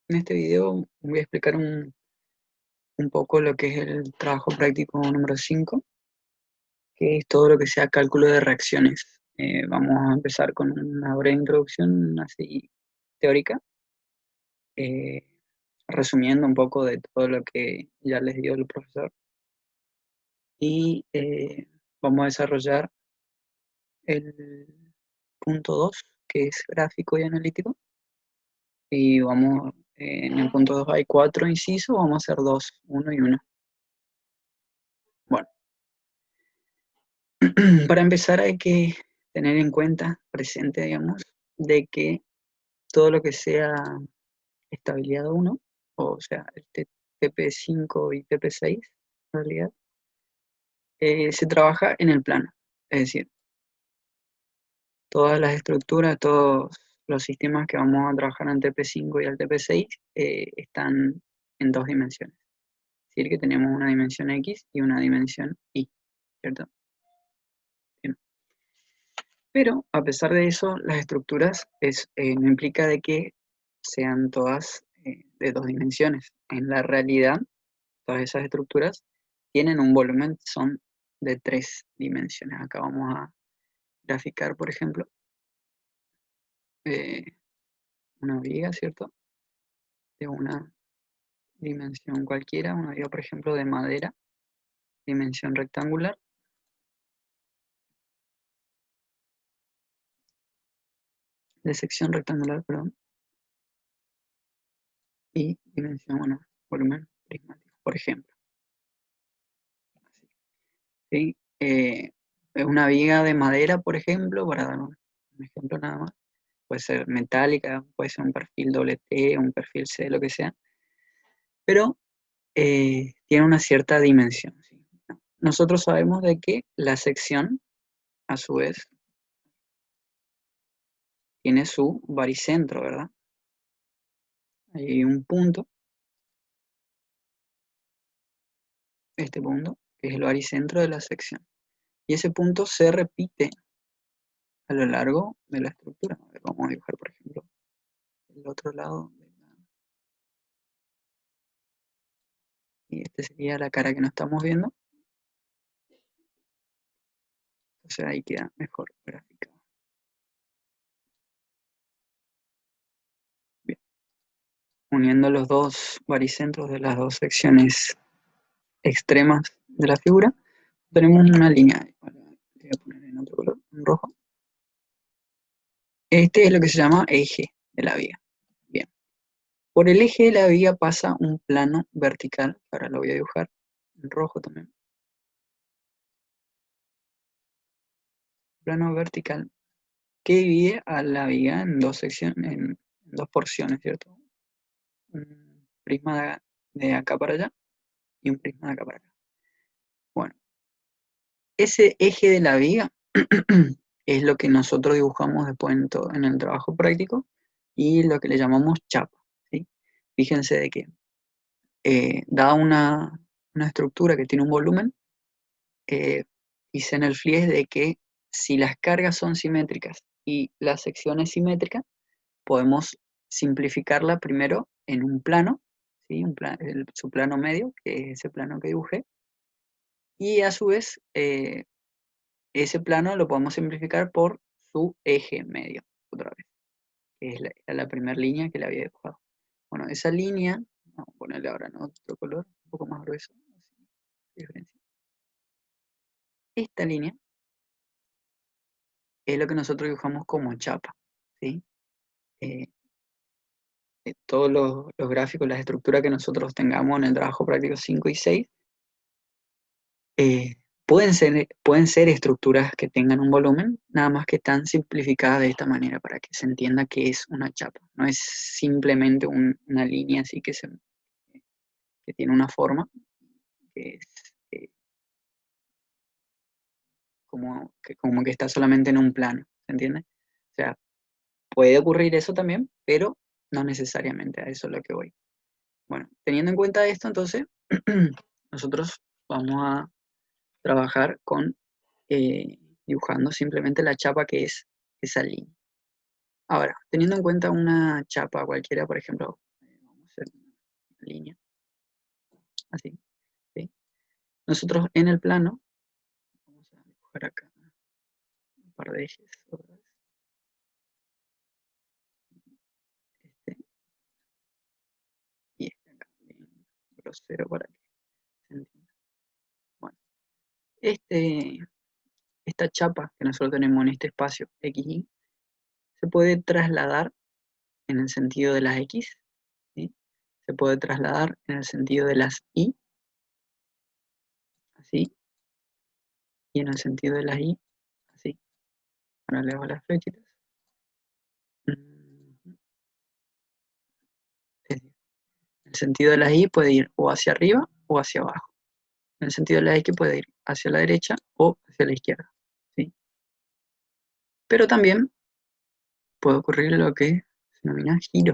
En este video voy a explicar un poco lo que es el trabajo práctico número 5, que es todo lo que sea cálculo de reacciones. Vamos a empezar con una breve introducción así teórica, eh, resumiendo un poco de todo lo que ya les dio el profesor. Y vamos a desarrollar el punto 2, que es gráfico y analítico. Y vamos, en el punto 2 hay 4 incisos, vamos a hacer 2, 1 y 1. Bueno, para empezar hay que tener en cuenta, presente, digamos, de que todo lo que sea estabilidad 1, o sea, el TP5 y TP6, en realidad, se trabaja en el plano. Es decir, todas las estructuras, todos los sistemas que vamos a trabajar en TP5 y al TP6 están en 2 dimensiones. Es decir, que tenemos una dimensión X y una dimensión Y, ¿cierto? Bien. Pero a pesar de eso, las estructuras no implica de que sean todas de 2 dimensiones. En la realidad, todas esas estructuras tienen un volumen, son de 3 dimensiones. Acá vamos a graficar, por ejemplo, eh, una viga, ¿cierto? De una dimensión cualquiera, una viga, por ejemplo, de madera, dimensión rectangular, de sección rectangular, perdón, y dimensión, bueno, volumen prismático, por ejemplo. ¿Sí? Es una viga de madera, por ejemplo, para dar un ejemplo nada más. Puede ser metálica, puede ser un perfil doble T, un perfil C, lo que sea, pero tiene una cierta dimensión. ¿Sí? Nosotros sabemos de que la sección, a su vez, tiene su baricentro, ¿verdad? Hay un punto, este punto, que es el baricentro de la sección. Y ese punto se repite a lo largo de la estructura. A ver, vamos a dibujar, por ejemplo, el otro lado. Y este sería la cara que no estamos viendo. Entonces ahí queda mejor gráfica. Bien. Uniendo los dos baricentros de las dos secciones extremas de la figura, tenemos una línea. Ahora voy a poner en otro color, en rojo. Este es lo que se llama eje de la viga. Bien. Por el eje de la viga pasa un plano vertical. Ahora lo voy a dibujar en rojo también. Plano vertical que divide a la viga en dos secciones, en dos porciones, ¿cierto? Un prisma de acá para allá y un prisma de acá para acá. Bueno, ese eje de la viga es lo que nosotros dibujamos después en el trabajo práctico y lo que le llamamos chapa, ¿sí? Fíjense de que dada una estructura que tiene un volumen, hice en el flies de que si las cargas son simétricas y la sección es simétrica, podemos simplificarla primero en un plano, ¿sí? Su plano medio, que es ese plano que dibujé, y a su vez ese plano lo podemos simplificar por su eje medio, otra vez, que es la primera línea que le había dibujado. Bueno, esa línea, vamos a ponerle ahora en otro color, un poco más grueso, así, diferencia. Esta línea es lo que nosotros dibujamos como chapa, ¿sí? Eh, todos los gráficos, las estructuras que nosotros tengamos en el trabajo práctico 5 y 6, eh, pueden ser estructuras que tengan un volumen, nada más que están simplificadas de esta manera para que se entienda que es una chapa. No es simplemente una línea así que tiene una forma, que es como que está solamente en un plano, ¿se entiende? O sea, puede ocurrir eso también, pero no necesariamente, a eso es lo que voy. Bueno, teniendo en cuenta esto, entonces, nosotros vamos a trabajar con dibujando simplemente la chapa que es esa línea. Ahora, teniendo en cuenta una chapa cualquiera, por ejemplo, vamos hacer una línea, así, ¿sí? Nosotros en el plano, vamos a dibujar acá un par de ejes, este y este acá, bien grosero para que se entienda. Bueno, esta chapa que nosotros tenemos en este espacio XY se puede trasladar en el sentido de las X, ¿sí? Se puede trasladar en el sentido de las Y, así, y en el sentido de las Y, así. Ahora le hago las flechitas. Es decir, en el sentido de las Y puede ir o hacia arriba o hacia abajo. En el sentido de la X puede ir hacia la derecha o hacia la izquierda, ¿sí? Pero también puede ocurrir lo que se denomina giro,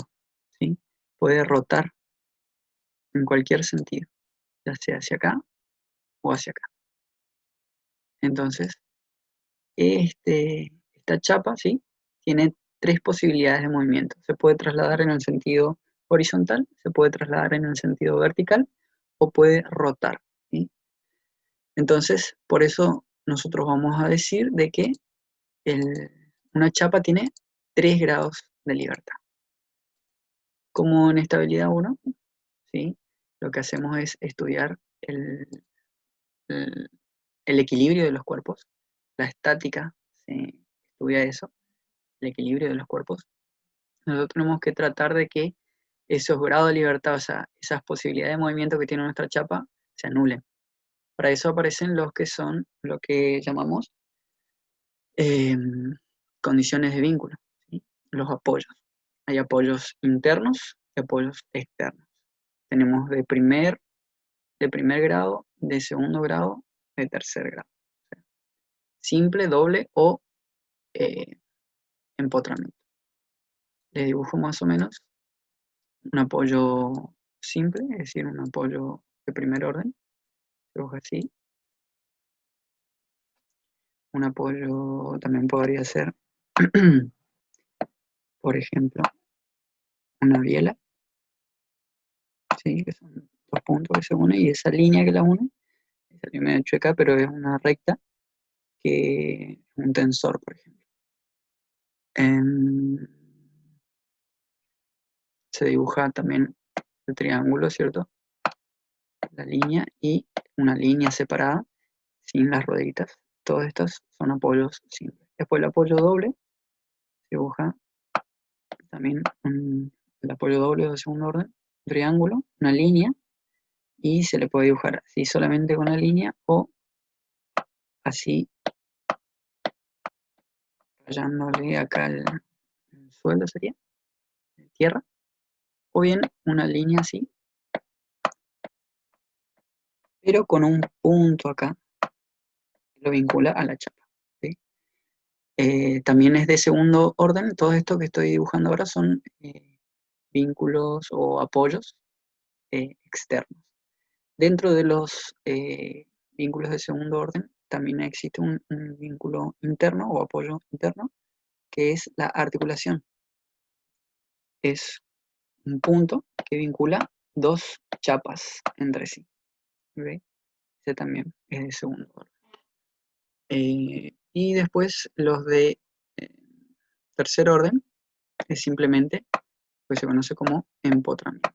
¿sí? Puede rotar en cualquier sentido, ya sea hacia acá o hacia acá. Entonces, esta chapa, ¿sí? Tiene tres posibilidades de movimiento. Se puede trasladar en el sentido horizontal, se puede trasladar en el sentido vertical o puede rotar, ¿sí? Entonces, por eso nosotros vamos a decir de que una chapa tiene 3 grados de libertad. Como en estabilidad 1, ¿sí? Lo que hacemos es estudiar el- el equilibrio de los cuerpos, la estática, se estudia eso, el equilibrio de los cuerpos. Nosotros tenemos que tratar de que esos grados de libertad, o sea, esas posibilidades de movimiento que tiene nuestra chapa, se anulen. Para eso aparecen los que son lo que llamamos eh, condiciones de vínculo, ¿sí? Los apoyos. Hay apoyos internos y apoyos externos. Tenemos de primer grado, de segundo grado, de tercer grado. O sea, simple, doble o eh, empotramiento. Les dibujo más o menos un apoyo simple, es decir, un apoyo de primer orden. Se dibuja así. Un apoyo también podría ser, por ejemplo, una biela, ¿sí? Que son dos puntos que se unen y esa línea que la une, esa línea chueca, pero es una recta que es un tensor, por ejemplo. En- se dibuja también el triángulo, ¿cierto? La línea y una línea separada sin las rueditas. Todos estos son apoyos simples. Después el apoyo doble se dibuja también el apoyo doble de segundo orden, un triángulo, una línea, y se le puede dibujar así solamente con la línea o así rayándole acá el suelo sería, tierra, o bien una línea así, pero con un punto acá que lo vincula a la chapa, ¿sí? También es de segundo orden, todo esto que estoy dibujando ahora son vínculos o apoyos externos. Dentro de los vínculos de segundo orden también existe un vínculo interno o apoyo interno, que es la articulación. Es un punto que vincula dos chapas entre sí. ¿Ok? Ese también es de segundo orden. Y después los de eh, tercer orden es simplemente lo que se conoce como empotramiento.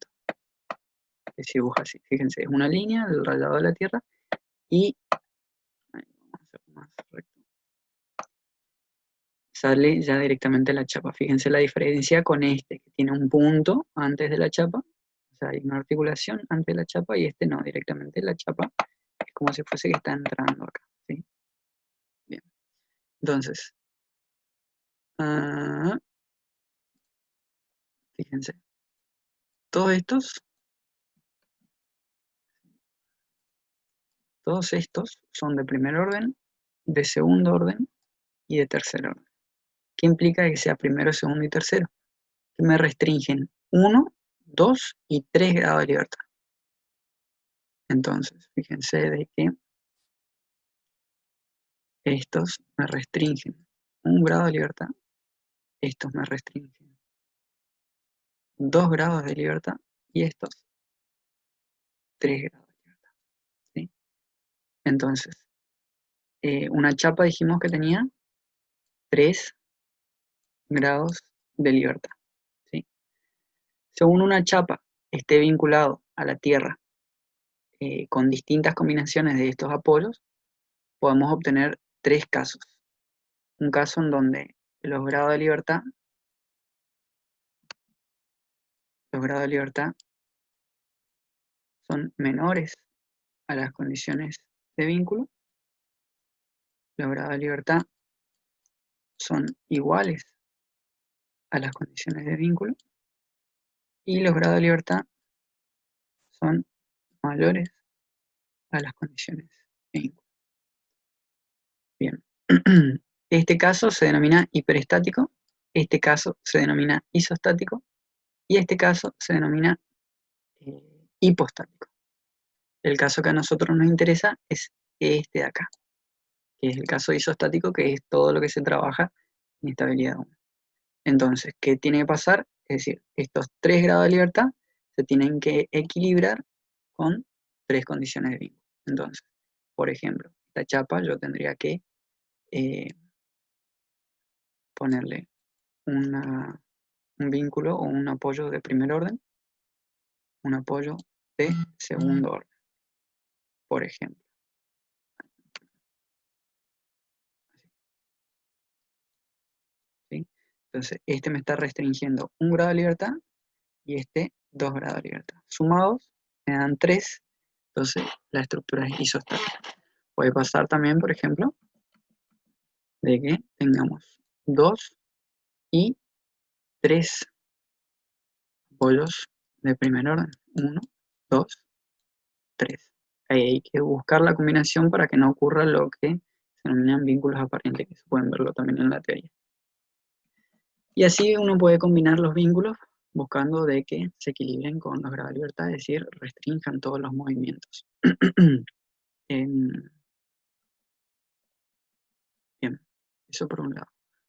Que se dibuja así. Fíjense, es una línea del rayado de la tierra y vamos a hacer más recto, sale ya directamente la chapa. Fíjense la diferencia con este, que tiene un punto antes de la chapa, o sea, hay una articulación antes de la chapa y este no, directamente la chapa es como si fuese que está entrando acá, ¿sí? Bien, entonces, ah, fíjense, todos estos son de primer orden, de segundo orden y de tercer orden. ¿Qué implica que sea primero, segundo y tercero? Que me restringen 1, 2 y 3 grados de libertad. Entonces, fíjense de que estos me restringen 1 grado de libertad, estos me restringen 2 grados de libertad y estos 3 grados de libertad, ¿sí? Entonces, una chapa dijimos que tenía 3 grados de libertad, ¿sí? Según una chapa esté vinculado a la Tierra con distintas combinaciones de estos apoyos, podemos obtener 3 casos. Un caso en donde los grados de libertad son menores a las condiciones de vínculo, los grados de libertad son iguales a las condiciones de vínculo y los grados de libertad son mayores a las condiciones de vínculo. Bien, este caso se denomina hiperestático, este caso se denomina isostático y este caso se denomina hipostático. El caso que a nosotros nos interesa es este de acá, que es el caso isostático, que es todo lo que se trabaja en estabilidad 1. Entonces, ¿qué tiene que pasar? Es decir, estos 3 grados de libertad se tienen que equilibrar con 3 condiciones de vínculo. Entonces, por ejemplo, esta chapa yo tendría que ponerle un vínculo o un apoyo de primer orden, un apoyo de segundo orden, por ejemplo. ¿Sí? Entonces, este me está restringiendo 1 grado de libertad y este 2 grados de libertad. Sumados me dan 3, entonces la estructura es isostática. Puede pasar también, por ejemplo, de que tengamos 2 y 3 apoyos de primer orden. 1, 2, 3. Ahí hay que buscar la combinación para que no ocurra lo que se denominan vínculos aparentes, que se pueden verlo también en la teoría. Y así uno puede combinar los vínculos buscando de que se equilibren con los grados de libertad, es decir, restrinjan todos los movimientos. Bien, eso por un lado.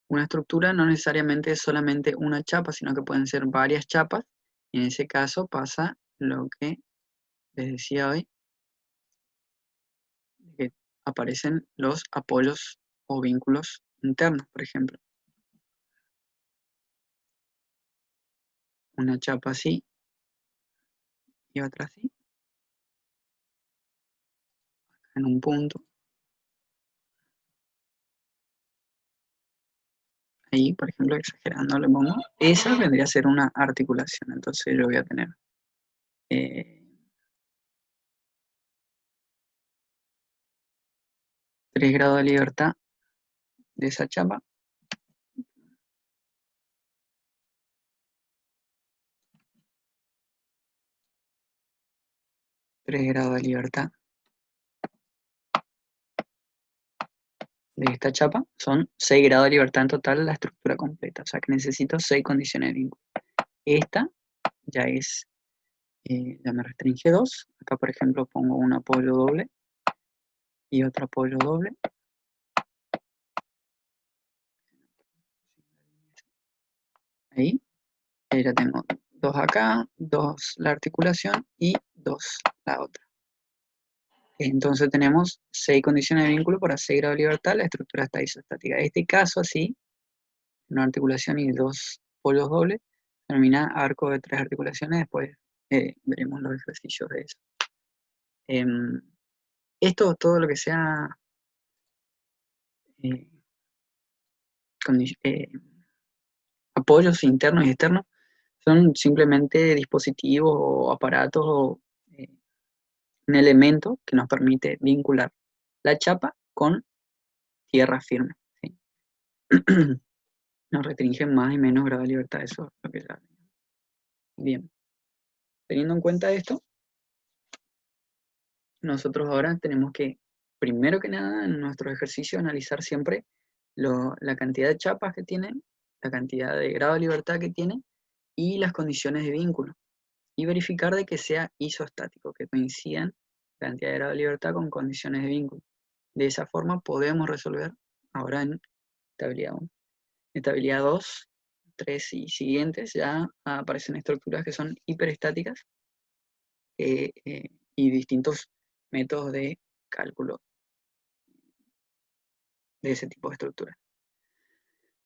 Una estructura no necesariamente es solamente una chapa, sino que pueden ser varias chapas. Y en ese caso pasa lo que les decía hoy, que aparecen los apoyos o vínculos internos, por ejemplo. Una chapa así y otra así, en un punto. Ahí, por ejemplo, exagerando le pongo, esa vendría a ser una articulación. Entonces yo voy a tener 3 grados de libertad de esa chapa. 3 grados de libertad de esta chapa. Son 6 grados de libertad en total la estructura completa. O sea que necesito 6 condiciones de vínculo. Esta ya es, ya me restringe 2. Acá, por ejemplo, pongo un apoyo doble y otro apoyo doble. Ahí. Ya tengo 2 acá, 2 la articulación y 2 la otra. Entonces tenemos 6 condiciones de vínculo para 6 grados de libertad, la estructura está isostática. Este caso así, una articulación y 2 polos dobles, se denomina arco de 3 articulaciones, después veremos los ejercicios de eso. Esto, todo lo que sea eh, apoyos internos y externos, son simplemente dispositivos o aparatos o un elemento que nos permite vincular la chapa con tierra firme, ¿sí? Nos restringen más y menos grado de libertad, eso es lo que ya. Bien, teniendo en cuenta esto, nosotros ahora tenemos que, primero que nada, en nuestro ejercicio, analizar siempre la cantidad de chapas que tienen, la cantidad de grado de libertad que tienen y las condiciones de vínculo. Y verificar de que sea isostático, que coincidan la cantidad de grado de libertad con condiciones de vínculo. De esa forma podemos resolver ahora en estabilidad 1. En estabilidad 2 3 y siguientes ya aparecen estructuras que son hiperestáticas y distintos métodos de cálculo de ese tipo de estructuras.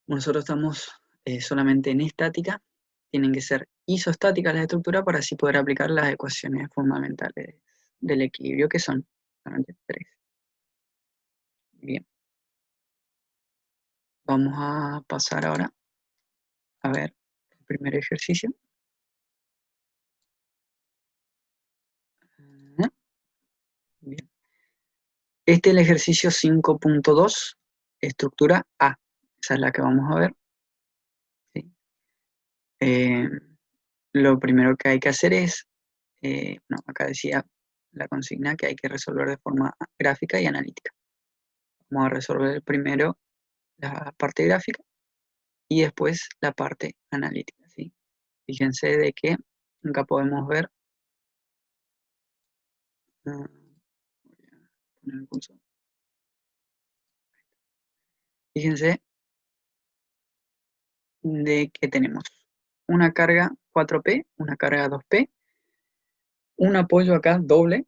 Nosotros estamos solamente en estática, tienen que ser isostáticas las estructuras para así poder aplicar las ecuaciones fundamentales del equilibrio, que son solamente 3. Bien, vamos a pasar ahora a ver el primer ejercicio. Bien. Este es el ejercicio 5.2, estructura A. Esa es la que vamos a ver. ¿Sí? Lo primero que hay que hacer es, acá decía la consigna que hay que resolver de forma gráfica y analítica. Vamos a resolver primero la parte gráfica y después la parte analítica, ¿sí? Fíjense de que acá podemos ver, voy a poner el cursor. Fíjense de que tenemos una carga 4P, una carga 2P, un apoyo acá doble,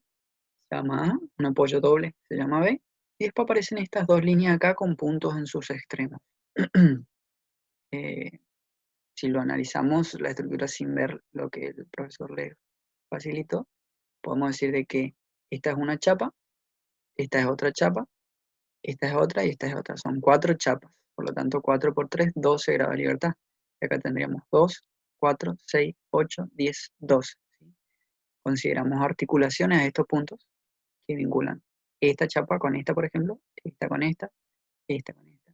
se llama A, un apoyo doble, se llama B, y después aparecen estas dos líneas acá con puntos en sus extremos. Si lo analizamos la estructura sin ver lo que el profesor le facilitó, podemos decir de que esta es una chapa, esta es otra chapa, esta es otra y esta es otra. Son 4 chapas, por lo tanto 4 por 3, 12 grados de libertad. Y acá tendríamos 2, 4, 6, 8, 10, 12. ¿Sí? Consideramos articulaciones a estos puntos que vinculan esta chapa con esta, por ejemplo, esta con esta, esta con esta.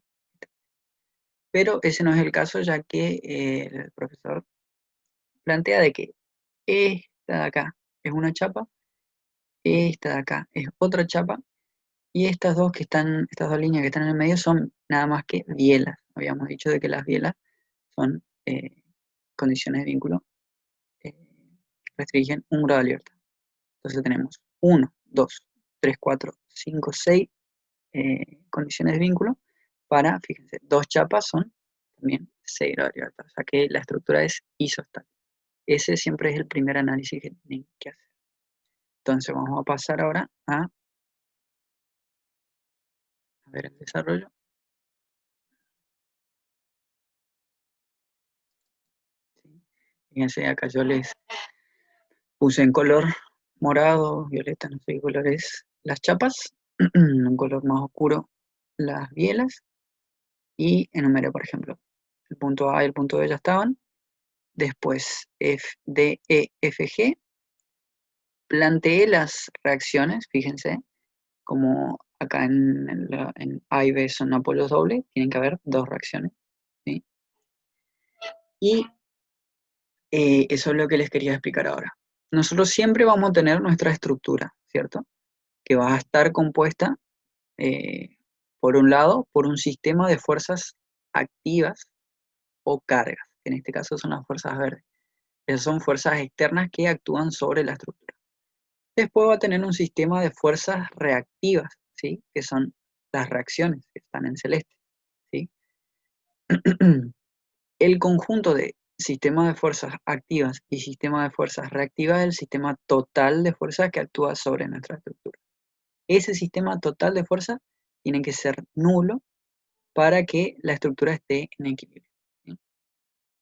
Pero ese no es el caso, ya que el profesor plantea de que esta de acá es una chapa, esta de acá es otra chapa, y estas dos estas dos líneas que están en el medio son nada más que bielas. Habíamos dicho de que las bielas son condiciones de vínculo que restringen un grado de libertad. Entonces tenemos 1, 2, 3, 4, 5, 6 condiciones de vínculo para, fíjense, dos chapas son también 6 grados de libertad. O sea que la estructura es isostática. Ese siempre es el primer análisis que tienen que hacer. Entonces vamos a pasar ahora a ver el desarrollo. ¿Sí? Fíjense, acá yo les puse en color morado, violeta, no sé qué color es, las chapas, un color más oscuro las bielas, y enumeré, por ejemplo, el punto A y el punto B ya estaban, después F, D, E, F, G, planteé las reacciones, fíjense, como acá en A y B son apoyos dobles, tienen que haber dos reacciones, ¿sí? Y eso es lo que les quería explicar ahora. Nosotros siempre vamos a tener nuestra estructura, ¿cierto? Que va a estar compuesta, por un lado, por un sistema de fuerzas activas o cargas, que en este caso son las fuerzas verdes. Esas son fuerzas externas que actúan sobre la estructura. Después va a tener un sistema de fuerzas reactivas, ¿sí? Que son las reacciones que están en celeste, ¿sí? El conjunto de sistema de fuerzas activas y sistema de fuerzas reactivas es el sistema total de fuerzas que actúa sobre nuestra estructura. Ese sistema total de fuerzas tiene que ser nulo para que la estructura esté en equilibrio, ¿sí?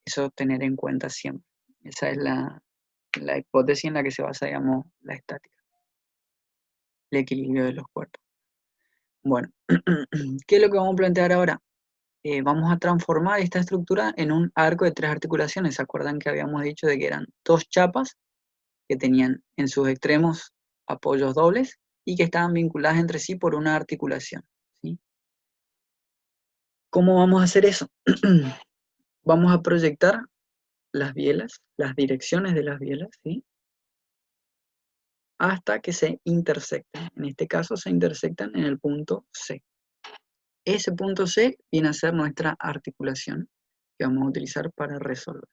Eso tener en cuenta siempre. Esa es la hipótesis en la que se basa, digamos, la estática, el equilibrio de los cuerpos. Bueno, ¿qué es lo que vamos a plantear ahora? Vamos a transformar esta estructura en un arco de 3 articulaciones. ¿Se acuerdan que habíamos dicho de que eran 2 chapas que tenían en sus extremos apoyos dobles y que estaban vinculadas entre sí por una articulación, ¿sí? ¿Cómo vamos a hacer eso? Vamos a proyectar las bielas, las direcciones de las bielas, ¿sí? Hasta que se intersecten. En este caso se intersectan en el punto C. Ese punto C viene a ser nuestra articulación que vamos a utilizar para resolver.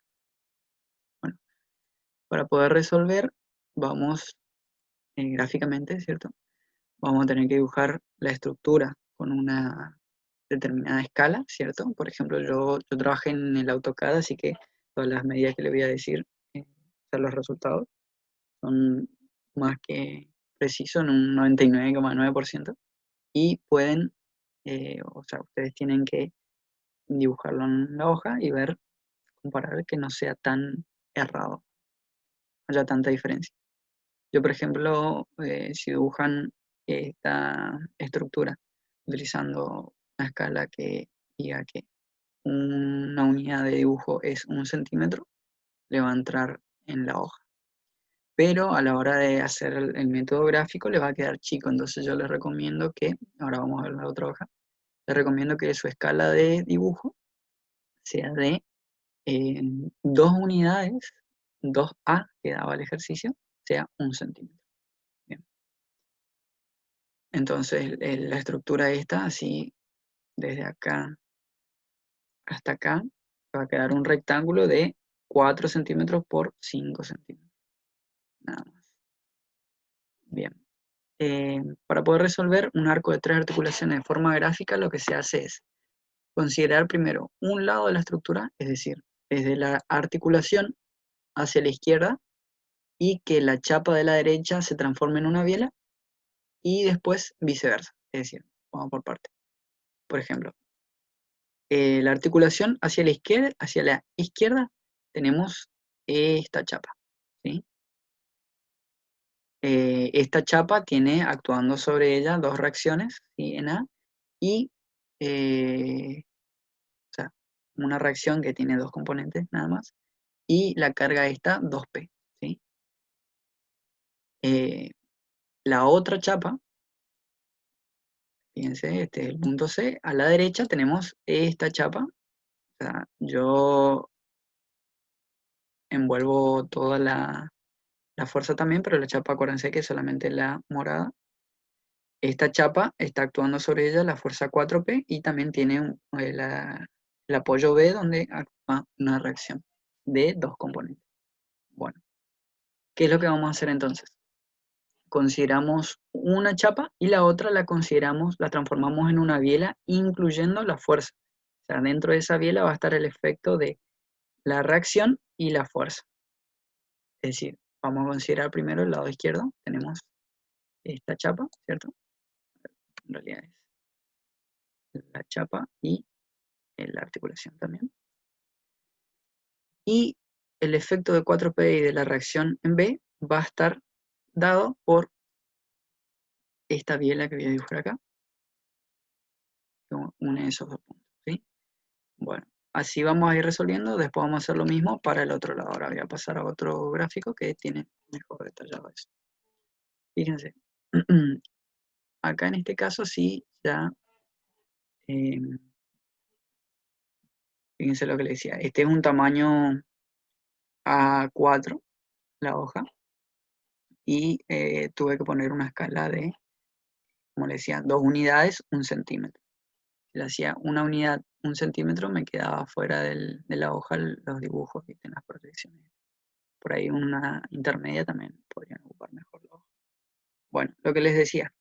Bueno, para poder resolver, vamos gráficamente, ¿cierto? Vamos a tener que dibujar la estructura con una determinada escala, ¿cierto? Por ejemplo, yo trabajé en el AutoCAD, así que todas las medidas que le voy a decir, o sea, los resultados, son más que precisos en un 99,9%. Y pueden, o sea, ustedes tienen que dibujarlo en la hoja y ver, comparar que no sea tan errado, haya tanta diferencia. Yo, por ejemplo, si dibujan esta estructura utilizando una escala que diga que una unidad de dibujo es 1 centímetro, le va a entrar en la hoja. Pero a la hora de hacer el método gráfico le va a quedar chico, entonces yo les recomiendo que, ahora vamos a ver la otra hoja, les recomiendo que su escala de dibujo sea de 2 unidades, 2A que daba el ejercicio, sea 1 centímetro. Bien. Entonces la estructura esta, así desde acá hasta acá, va a quedar un rectángulo de 4 centímetros por 5 centímetros. Nada más. Bien. Para poder resolver un arco de 3 articulaciones de forma gráfica, lo que se hace es considerar primero un lado de la estructura, es decir, desde la articulación hacia la izquierda, y que la chapa de la derecha se transforme en una biela, y después viceversa, es decir, vamos por parte. Por ejemplo, la articulación hacia la izquierda tenemos esta chapa, ¿sí? Esta chapa tiene actuando sobre ella dos reacciones, ¿sí? En A, y o sea, una reacción que tiene dos componentes nada más, y la carga esta 2P, ¿sí? La otra chapa, fíjense, este es el punto C, a la derecha tenemos esta chapa, o sea, yo envuelvo toda la fuerza también, pero la chapa acuérdense que es solamente la morada. Esta chapa está actuando sobre ella la fuerza 4P y también tiene el apoyo B donde actúa una reacción de dos componentes. Bueno, ¿qué es lo que vamos a hacer entonces? Consideramos una chapa y la otra la transformamos en una biela incluyendo la fuerza. O sea, dentro de esa biela va a estar el efecto de la reacción y la fuerza. Es decir, vamos a considerar primero el lado izquierdo. Tenemos esta chapa, ¿cierto? En realidad es la chapa y la articulación también. Y el efecto de 4P y de la reacción en B va a estar dado por esta biela que voy a dibujar acá, que une esos dos puntos, ¿sí? Bueno, así vamos a ir resolviendo, después vamos a hacer lo mismo para el otro lado. Ahora voy a pasar a otro gráfico que tiene mejor detallado eso. Fíjense, acá en este caso sí ya, fíjense lo que le decía, este es un tamaño A4, la hoja, y tuve que poner una escala de, como le decía, 2 unidades, 1 centímetro. Si le hacía una unidad, 1 centímetro, me quedaba fuera de la hoja los dibujos y las proyecciones. Por ahí una intermedia también podrían ocupar mejor la hoja. Bueno, lo que les decía,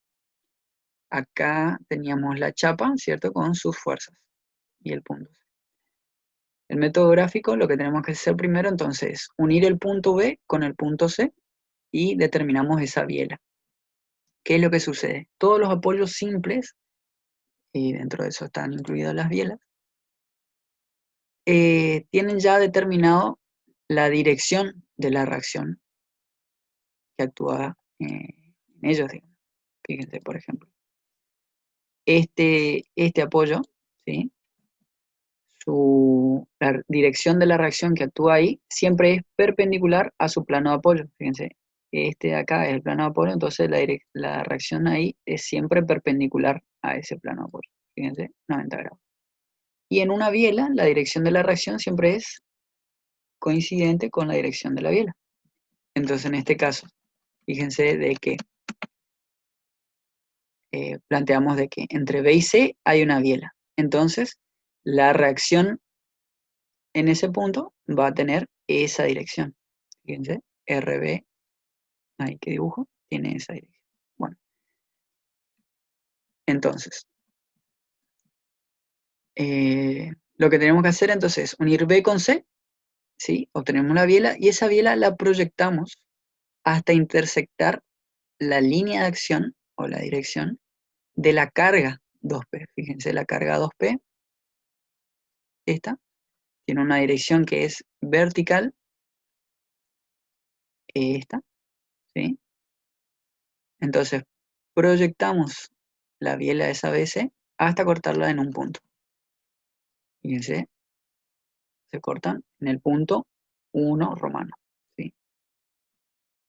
acá teníamos la chapa, ¿cierto? Con sus fuerzas y el punto C. El método gráfico, lo que tenemos que hacer primero entonces es unir el punto B con el punto C y determinamos esa biela. ¿Qué es lo que sucede? Todos los apoyos simples, y dentro de eso están incluidas las bielas, tienen ya determinado la dirección de la reacción que actúa en ellos, digamos. Fíjense, por ejemplo, este apoyo, ¿sí? La dirección de la reacción que actúa ahí siempre es perpendicular a su plano de apoyo. Fíjense, este de acá es el plano de apoyo, entonces la reacción ahí es siempre perpendicular a ese plano de apoyo. Fíjense, 90 grados. Y en una biela, la dirección de la reacción siempre es coincidente con la dirección de la biela. Entonces, en este caso, fíjense de que planteamos de que entre B y C hay una biela. Entonces, la reacción en ese punto va a tener esa dirección. Fíjense, RB, ahí que dibujo, tiene esa dirección. Bueno, entonces, lo que tenemos que hacer entonces es unir B con C, ¿sí? Obtenemos la biela y esa biela la proyectamos hasta intersectar la línea de acción o la dirección de la carga 2P. Fíjense, la carga 2P, esta, tiene una dirección que es vertical, esta, ¿sí? Entonces, proyectamos la biela de esa BC hasta cortarla en un punto. Fíjense, se cortan en el punto 1 romano, ¿sí?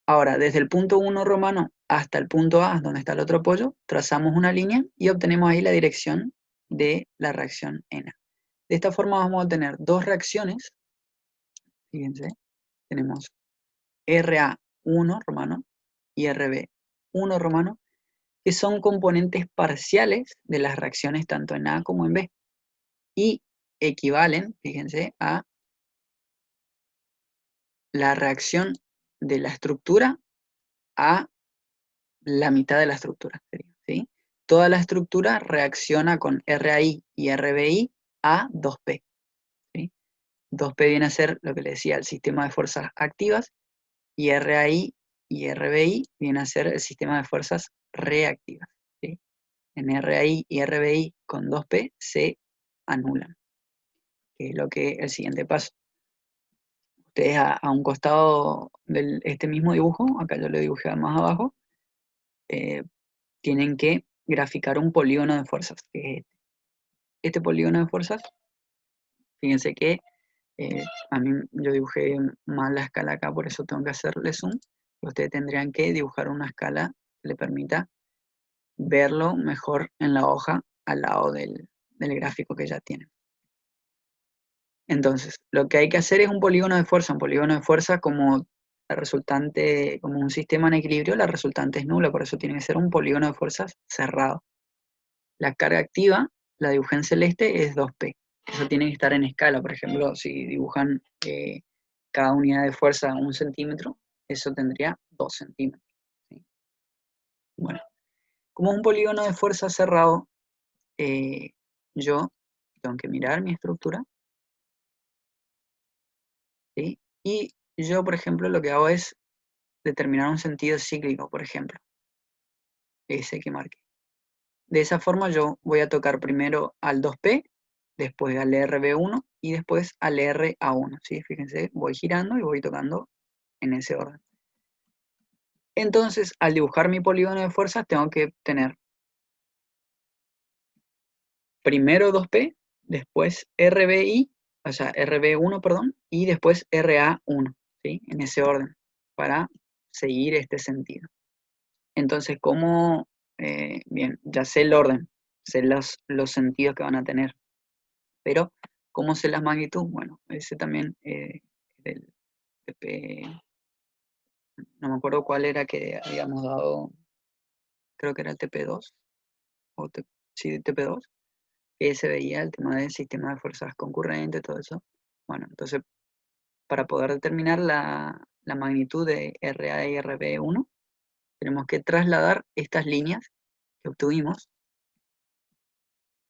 Ahora, desde el punto 1 romano hasta el punto A, donde está el otro pollo, trazamos una línea y obtenemos ahí la dirección de la reacción ENA. De esta forma vamos a tener dos reacciones, fíjense, tenemos RA1 romano y RB1 romano, que son componentes parciales de las reacciones tanto en A como en B, y equivalen, fíjense, a la reacción de la estructura a la mitad de la estructura, ¿sí? Toda la estructura reacciona con RAI y RBI a 2P, ¿sí? 2P viene a ser lo que le decía, el sistema de fuerzas activas, y RAI y RBI viene a ser el sistema de fuerzas reactivas, ¿sí? En RAI y RBI con 2P se anulan, que es lo que el siguiente paso. Ustedes a un costado de este mismo dibujo, acá yo lo dibujé más abajo, tienen que graficar un polígono de fuerzas, que es este polígono de fuerzas. Fíjense que a mí yo dibujé mal la escala acá, por eso tengo que hacerle zoom. Ustedes tendrían que dibujar una escala que le permita verlo mejor en la hoja al lado del gráfico que ya tienen. Entonces, lo que hay que hacer es un polígono de fuerza. Un polígono de fuerza, como la resultante, como un sistema en equilibrio, la resultante es nula, por eso tiene que ser un polígono de fuerzas cerrado. La carga activa, la dibujé en celeste, es 2P. Eso tiene que estar en escala. Por ejemplo, si dibujan cada unidad de fuerza 1 centímetro, eso tendría 2 centímetros, ¿sí? Bueno, como un polígono de fuerza cerrado, yo tengo que mirar mi estructura, ¿sí? Y yo, por ejemplo, lo que hago es determinar un sentido cíclico, por ejemplo, ese que marqué. De esa forma yo voy a tocar primero al 2P, después al RB1 y después al RA1, ¿sí? Fíjense, voy girando y voy tocando en ese orden. Entonces, al dibujar mi polígono de fuerzas, tengo que tener primero 2P, después RBI, o sea, RB1, perdón, y después RA1, ¿sí? En ese orden, para seguir este sentido. Entonces, ¿cómo? Bien, ya sé el orden, sé los sentidos que van a tener, pero ¿cómo sé las magnitudes? Bueno, ese también del TP, no me acuerdo cuál era que habíamos dado, creo que era el TP2, o sí, TP2, que se veía el tema del sistema de fuerzas concurrentes, todo eso. Bueno, entonces, para poder determinar la magnitud de RA y RB1, tenemos que trasladar estas líneas que obtuvimos,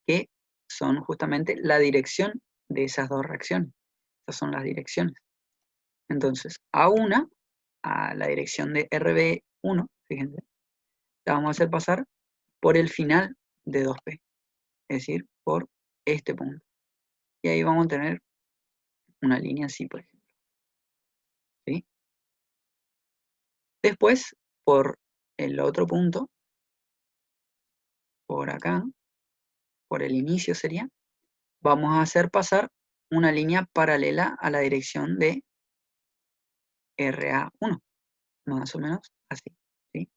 que son justamente la dirección de esas dos reacciones. Esas son las direcciones. Entonces, a la dirección de RB1, fíjense, la vamos a hacer pasar por el final de 2P, es decir, por este punto. Y ahí vamos a tener una línea así, por ejemplo, ¿sí? Después, por el otro punto, por acá, por el inicio sería, vamos a hacer pasar una línea paralela a la dirección de RA1, más o menos así, ¿sí?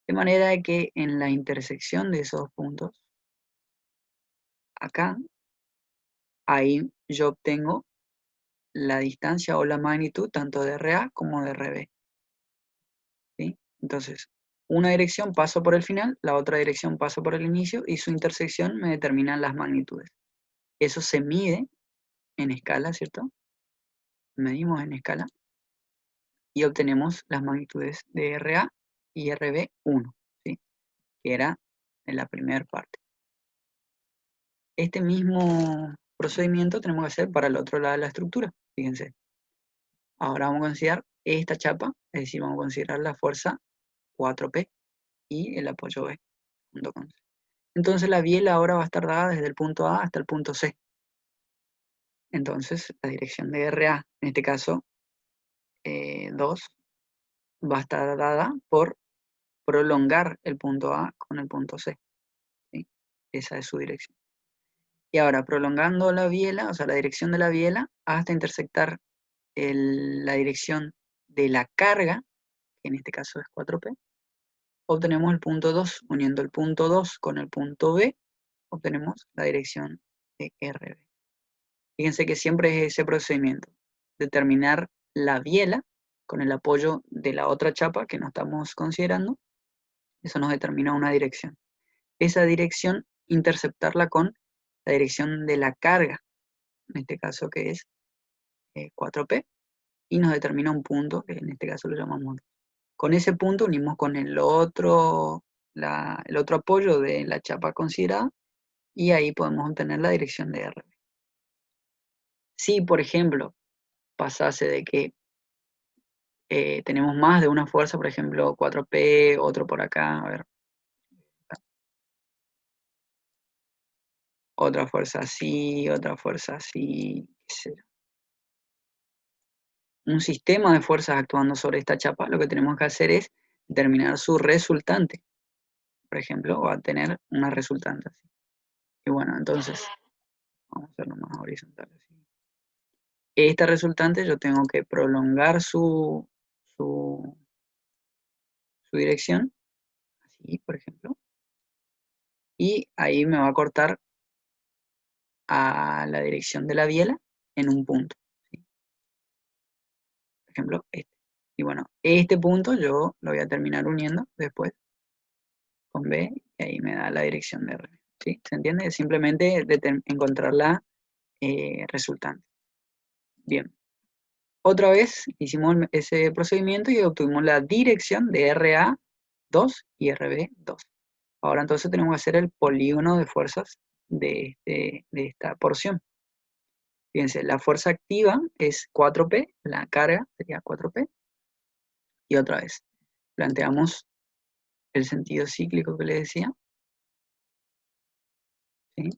De manera que en la intersección de esos puntos, acá, ahí yo obtengo la distancia o la magnitud tanto de RA como de RB, ¿sí? Entonces, una dirección paso por el final, la otra dirección paso por el inicio y su intersección me determinan las magnitudes. Eso se mide en escala, ¿cierto? Medimos en escala y obtenemos las magnitudes de RA y RB1, ¿sí? Que era en la primera parte. Este mismo procedimiento tenemos que hacer para el otro lado de la estructura. Fíjense. Ahora vamos a considerar esta chapa, es decir, vamos a considerar la fuerza 4P y el apoyo B junto con C. Entonces la biela ahora va a estar dada desde el punto A hasta el punto C. Entonces la dirección de RA, en este caso 2, va a estar dada por prolongar el punto A con el punto C. ¿Sí? Esa es su dirección. Y ahora prolongando la biela, o sea, la dirección de la biela, hasta intersectar la dirección de la carga, que en este caso es 4P, obtenemos el punto 2. Uniendo el punto 2 con el punto B, obtenemos la dirección de RB. Fíjense que siempre es ese procedimiento. Determinar la biela con el apoyo de la otra chapa que no estamos considerando. Eso nos determina una dirección. Esa dirección, interceptarla con la dirección de la carga, en este caso que es 4P, y nos determina un punto, que en este caso lo llamamos. Con ese punto unimos con el otro apoyo de la chapa considerada, y ahí podemos obtener la dirección de RB. Si, por ejemplo, pasase de que tenemos más de una fuerza, por ejemplo, 4P, otro por acá, a ver, otra fuerza así, qué sé yo. Un sistema de fuerzas actuando sobre esta chapa, lo que tenemos que hacer es determinar su resultante. Por ejemplo, va a tener una resultante así. Y bueno, entonces, vamos a hacerlo más horizontal así. Esta resultante yo tengo que prolongar su dirección, así, por ejemplo, y ahí me va a cortar a la dirección de la biela en un punto, ¿sí? Por ejemplo, este. Y bueno, este punto yo lo voy a terminar uniendo después con B, y ahí me da la dirección de R. ¿Sí? ¿Se entiende? Es simplemente encontrar la resultante. Bien. Otra vez hicimos ese procedimiento y obtuvimos la dirección de RA2 y RB2. Ahora entonces tenemos que hacer el polígono de fuerzas de esta porción. Fíjense, la fuerza activa es 4P, la carga sería 4P. Y otra vez, planteamos el sentido cíclico que les decía. ¿Sí?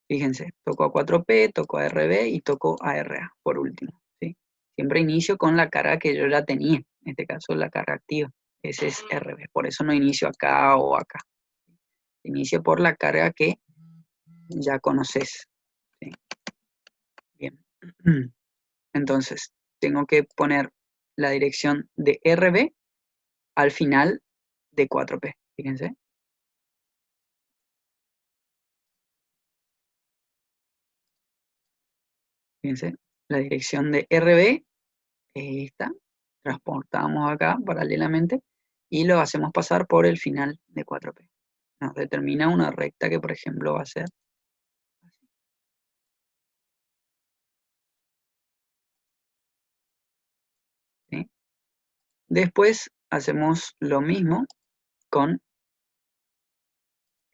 Fíjense, toco a 4P, toco a RB y toco a RA por último. ¿Sí? Siempre inicio con la carga que yo ya tenía, en este caso la carga activa. Ese es RB, por eso no inicio acá o acá. Inicio por la carga que ya conoces. ¿Sí? Bien. Entonces, tengo que poner la dirección de RB al final de 4P. Fíjense. Fíjense, la dirección de RB es esta. Transportamos acá paralelamente y lo hacemos pasar por el final de 4P. Nos determina una recta que, por ejemplo, va a ser así. ¿Sí? Después hacemos lo mismo con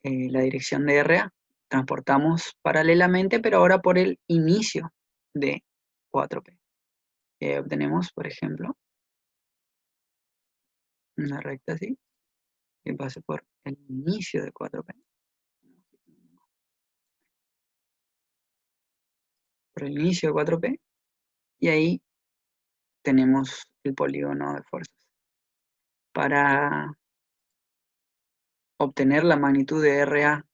la dirección de RA. Transportamos paralelamente, pero ahora por el inicio de 4P. Obtenemos, por ejemplo, una recta así, que pase por el inicio de 4P. Por el inicio de 4P, y ahí tenemos el polígono de fuerzas. Para obtener la magnitud de RA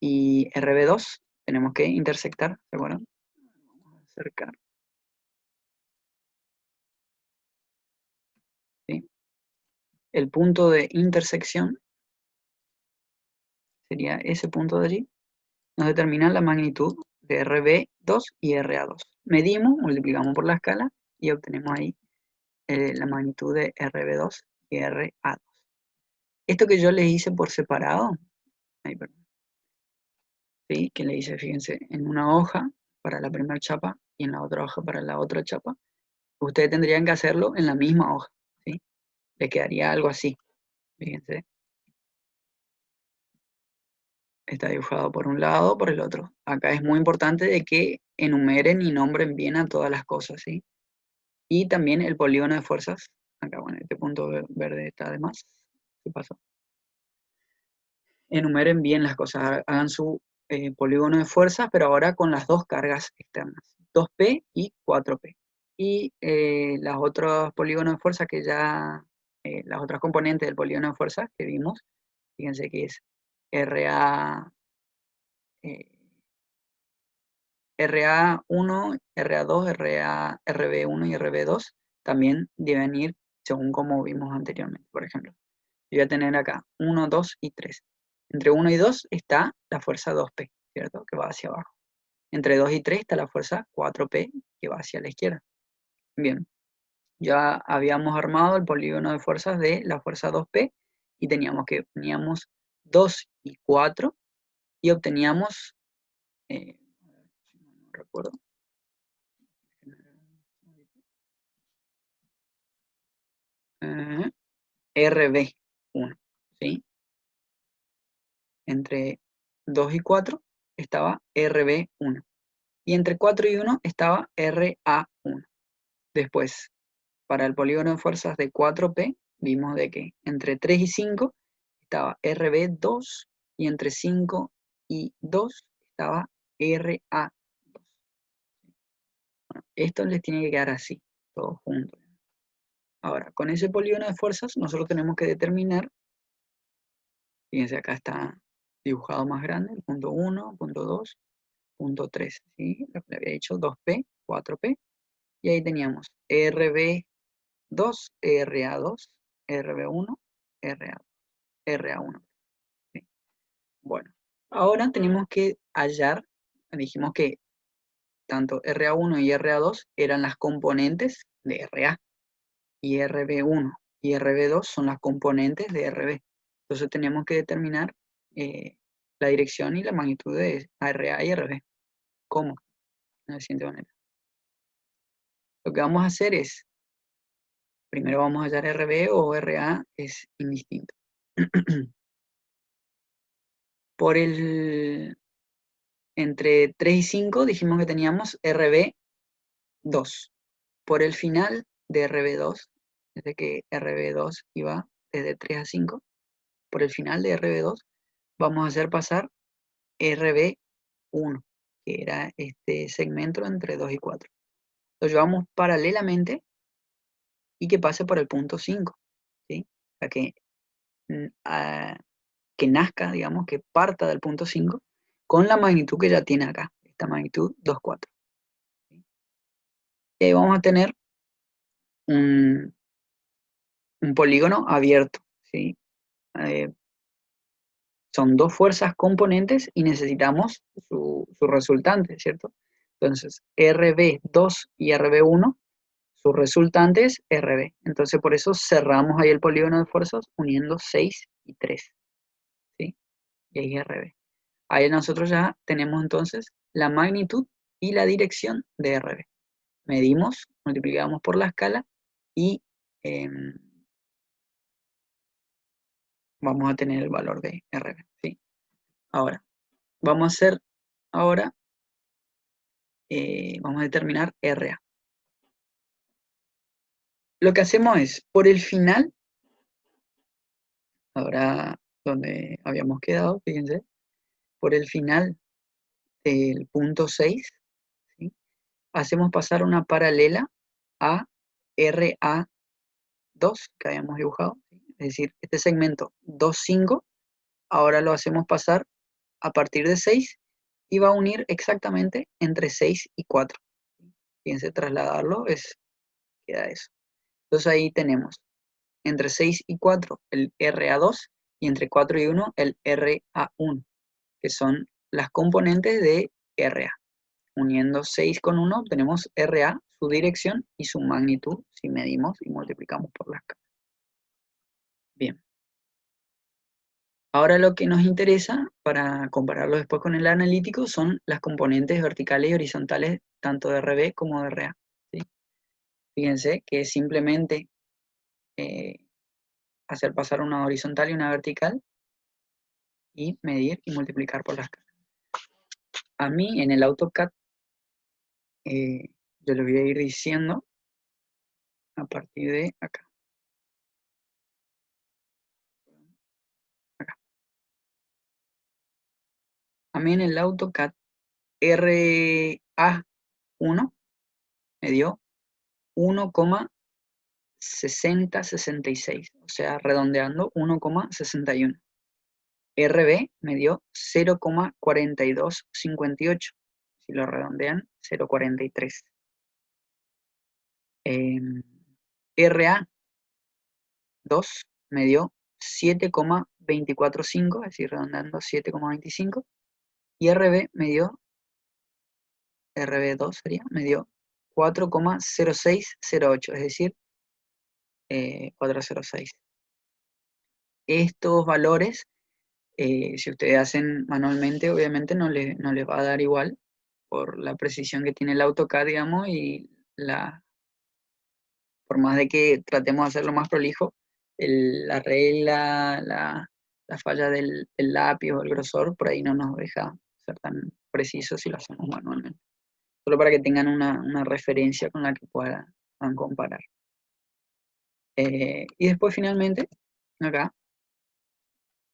y RB2, tenemos que intersectar, ¿se acuerdan? Vamos a acercar. ¿Sí? El punto de intersección sería ese punto de allí. Nos determina la magnitud de RB2 y RA2. Medimos, multiplicamos por la escala y obtenemos ahí la magnitud de RB2 y RA2. Esto que yo les hice por separado, ay, perdón, ¿sí? Que le hice, fíjense, en una hoja para la primera chapa y en la otra hoja para la otra chapa, ustedes tendrían que hacerlo en la misma hoja, ¿sí? Le quedaría algo así, fíjense. está dibujado por un lado, por el otro. Acá es muy importante de que enumeren y nombren bien a todas las cosas, ¿sí? Y también el polígono de fuerzas. Acá, bueno, este punto verde está de más. ¿Qué pasó? Enumeren bien las cosas, hagan su polígono de fuerzas, pero ahora con las dos cargas externas, 2P y 4P. Y las otros polígonos de fuerza que ya, las otras componentes del polígono de fuerza que vimos, fíjense que es RA, RA1, RA2, RB1 y RB2 también deben ir según como vimos anteriormente. Por ejemplo, yo voy a tener acá 1, 2 y 3. Entre 1 y 2 está la fuerza 2P, ¿cierto? Que va hacia abajo. Entre 2 y 3 está la fuerza 4P, que va hacia la izquierda. Bien, ya habíamos armado el polígono de fuerzas de la fuerza 2P y teníamos 2 y 4 y obteníamos, no recuerdo, RB1, ¿sí? Entre 2 y 4 estaba RB1 y entre 4 y 1 estaba RA1. Después, para el polígono de fuerzas de 4P, vimos de que entre 3 y 5 estaba RB2 y entre 5 y 2 estaba RA2. Bueno, esto les tiene que quedar así, todos juntos. Ahora, con ese polígono de fuerzas, nosotros tenemos que determinar, fíjense, acá está dibujado más grande, el punto 1, punto 2, punto 3, ¿sí? Le había dicho 2P, 4P, y ahí teníamos RB2, RA2, RB1, RA2, RA1. ¿Sí? Bueno, ahora tenemos que hallar, dijimos que tanto RA1 y RA2 eran las componentes de RA, y RB1 y RB2 son las componentes de RB. Entonces tenemos que determinar la dirección y la magnitud de RA y RB. ¿Cómo? De la siguiente manera. Lo que vamos a hacer es, primero vamos a hallar RB o RA, es indistinto. Por el, entre 3 y 5 dijimos que teníamos RB2. Por el final de RB2, desde que RB2 iba desde 3 a 5, por el final de RB2 vamos a hacer pasar RB1, que era este segmento entre 2 y 4. Lo llevamos paralelamente y que pase por el punto 5, ¿sí? O sea, que nazca, digamos, que parta del punto 5 con la magnitud que ya tiene acá, esta magnitud 2, 4. ¿Sí? Y ahí vamos a tener un, un polígono abierto, ¿sí? Eh, Son dos fuerzas componentes y necesitamos su resultante, ¿cierto? Entonces, RB2 y RB1, su resultante es RB. Entonces, por eso cerramos ahí el polígono de fuerzas uniendo 6 y 3, ¿sí? Y ahí es RB. Ahí nosotros ya tenemos entonces la magnitud y la dirección de RB. Medimos, multiplicamos por la escala y eh, vamos a tener el valor de RB, ¿sí? Ahora, vamos a hacer ahora vamos a determinar RA. Lo que hacemos es, por el final, ahora donde habíamos quedado, fíjense, por el final del punto 6, ¿sí? Hacemos pasar una paralela a RA2 que habíamos dibujado, ¿sí? Es decir, este segmento 2, 5, ahora lo hacemos pasar a partir de 6 y va a unir exactamente entre 6 y 4. Fíjense, trasladarlo queda eso. Entonces ahí tenemos entre 6 y 4 el RA2 y entre 4 y 1 el RA1, que son las componentes de RA. Uniendo 6 con 1 obtenemos RA, su dirección y su magnitud si medimos y multiplicamos por la escala. Bien. Ahora lo que nos interesa para compararlo después con el analítico son las componentes verticales y horizontales tanto de RB como de RA. ¿Sí? Fíjense que es simplemente hacer pasar una horizontal y una vertical y medir y multiplicar por las caras. A mí en el AutoCAD, yo le voy a ir diciendo a partir de acá. A mí en el AutoCAD RA1 me dio 1,6066, o sea, redondeando 1,61. RB me dio 0,4258, si lo redondean, 0,43. RA2 me dio 7,245, es decir, redondeando 7,25. Y RB2 sería, me dio 4,0608, es decir, 406. Estos valores, si ustedes hacen manualmente, obviamente no les va a dar igual por la precisión que tiene el AutoCAD, digamos, y por más de que tratemos de hacerlo más prolijo, la regla, la falla del lápiz o el grosor, por ahí no nos deja ser tan preciso si lo hacemos manualmente. Solo para que tengan una referencia con la que puedan comparar. Y después finalmente, acá,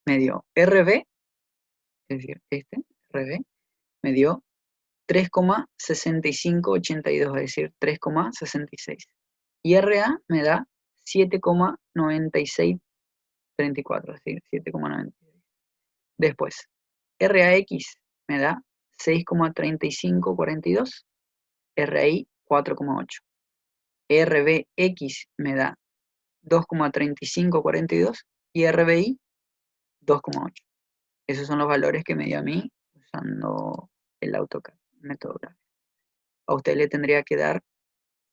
me dio RB, es decir, RB, me dio 3,6582, es decir, 3,66. Y RA me da 7,9634, es decir, 7,96. Después, RAX me da 6,3542, RI 4,8. RBX me da 2,3542 y RBI 2,8. Esos son los valores que me dio a mí usando el AutoCAD, método gráfico. A usted le tendría que dar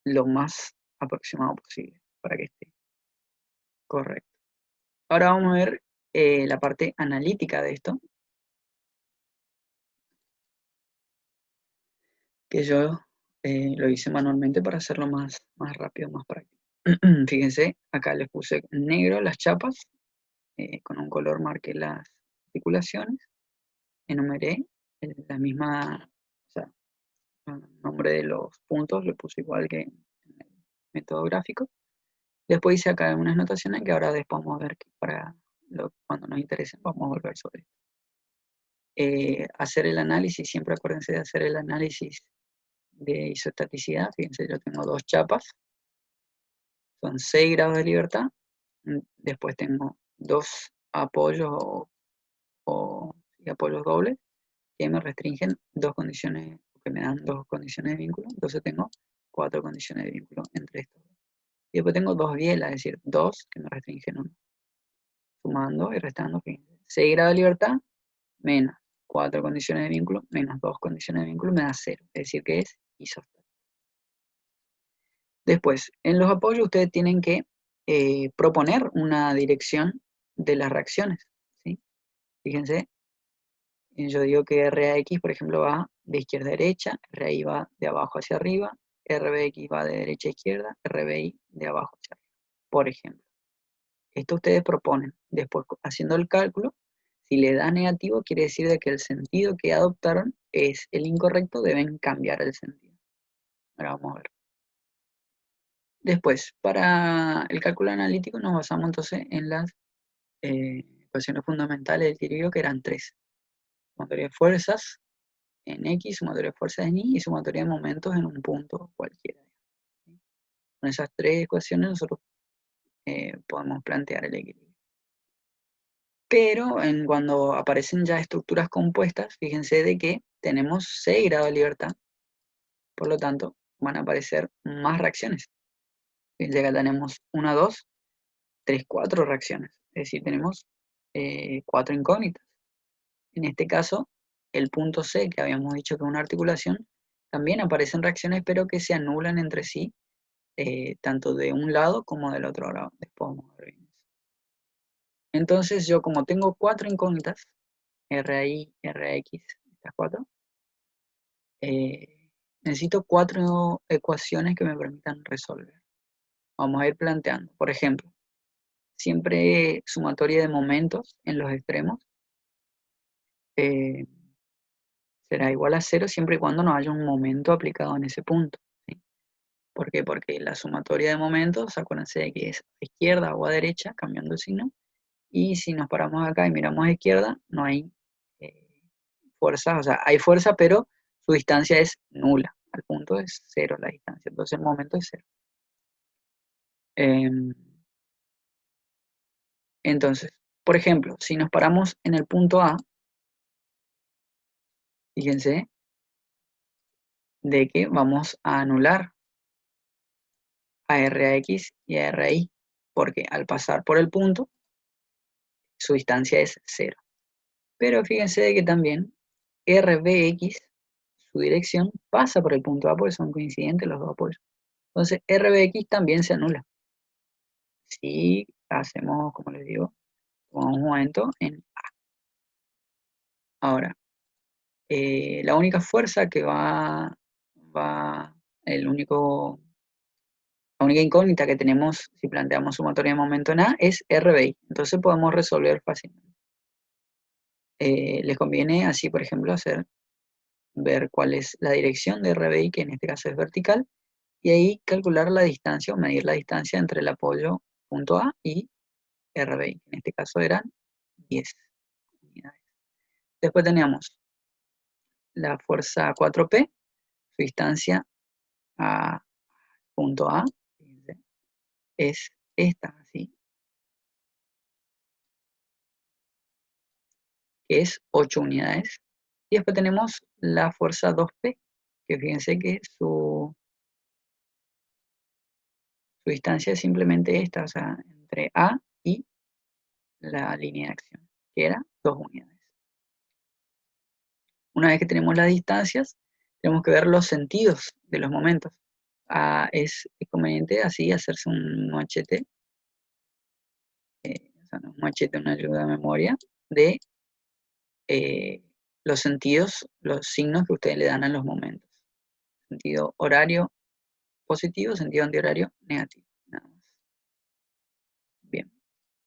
lo más aproximado posible para que esté correcto. Ahora vamos a ver la parte analítica de esto, que yo lo hice manualmente para hacerlo más rápido, más práctico. Fíjense, acá les puse en negro las chapas, con un color marqué las articulaciones, enumeré la misma, o sea, el nombre de los puntos lo puse igual que en el método gráfico. Después hice acá unas notaciones que ahora después vamos a ver que cuando nos interese vamos a volver sobre esto. Hacer el análisis, siempre acuérdense de hacer el análisis de isostaticidad. Fíjense, yo tengo dos chapas, son 6 grados de libertad. Después tengo dos apoyos o apoyos dobles que me restringen dos condiciones, que me dan dos condiciones de vínculo. Entonces tengo 4 condiciones de vínculo entre estos dos. Y después tengo dos bielas, es decir, dos que me restringen uno. Sumando y restando, fíjense. 6 grados de libertad menos 4 condiciones de vínculo menos 2 condiciones de vínculo me da 0. Es decir, que es isostático. Después, en los apoyos ustedes tienen que proponer una dirección de las reacciones, ¿sí? Fíjense, yo digo que RAX, por ejemplo, va de izquierda a derecha, RI va de abajo hacia arriba, RBX va de derecha a izquierda, RBI de abajo hacia arriba, por ejemplo. Esto ustedes proponen. Después, haciendo el cálculo, si le da negativo, quiere decir de que el sentido que adoptaron es el incorrecto, deben cambiar el sentido. Ahora vamos a ver. Después, para el cálculo analítico nos basamos entonces en las ecuaciones fundamentales del Tiribio, que eran 3. Sumatoria de fuerzas en X, sumatoria de fuerzas en Y y sumatoria de momentos en un punto cualquiera. Con esas 3 ecuaciones nosotros podemos plantear el equilibrio. Pero cuando aparecen ya estructuras compuestas, fíjense de que tenemos 6 grados de libertad, por lo tanto van a aparecer más reacciones. Fíjense que acá tenemos 1, 2, 3, 4 reacciones, es decir, tenemos 4 incógnitas. En este caso, el punto C, que habíamos dicho que es una articulación, también aparecen reacciones, pero que se anulan entre sí, tanto de un lado como del otro lado. Después vamos a ver bien eso. Entonces yo, como tengo 4 incógnitas, RI, RX, estas 4, necesito 4 ecuaciones que me permitan resolver. Vamos a ir planteando. Por ejemplo, siempre sumatoria de momentos en los extremos eh, será igual a 0 siempre y cuando no haya un momento aplicado en ese punto, ¿sí? ¿Por qué? Porque la sumatoria de momentos, acuérdense de que es a izquierda o a derecha, cambiando el signo, y si nos paramos acá y miramos a izquierda, no hay eh, fuerza, o sea, hay fuerza, pero su distancia es nula, al punto es 0 la distancia, entonces el momento es 0. Em, entonces, por ejemplo, si nos paramos en el punto A, fíjense de que vamos a anular a Rax y a Ri, porque al pasar por el punto, su distancia es 0. Pero fíjense de que también Rbx, su dirección, pasa por el punto A porque son coincidentes los dos apoyos. Entonces Rbx también se anula. Si hacemos, como les digo, tomamos un momento en A. Ahora, la única fuerza que el único, la única incógnita que tenemos si planteamos sumatoria de momento en A es RBI. Entonces podemos resolver fácilmente. Les conviene así, por ejemplo, ver cuál es la dirección de RBI, que en este caso es vertical, y ahí calcular la distancia o medir la distancia entre el apoyo punto A y RBI, que en este caso eran 10 unidades. Después tenemos la fuerza 4P, su distancia a punto A, fíjense, es esta, ¿sí? Que es 8 unidades. Y después tenemos la fuerza 2P, que fíjense que su distancia es simplemente esta, o sea, entre A y la línea de acción, que era 2 unidades. Una vez que tenemos las distancias, tenemos que ver los sentidos de los momentos. Es conveniente así hacerse un machete, o sea, no un machete, una ayuda de memoria, de los sentidos, los signos que ustedes le dan a los momentos. Sentido horario positivo, sentido antihorario negativo. Nada más. Bien.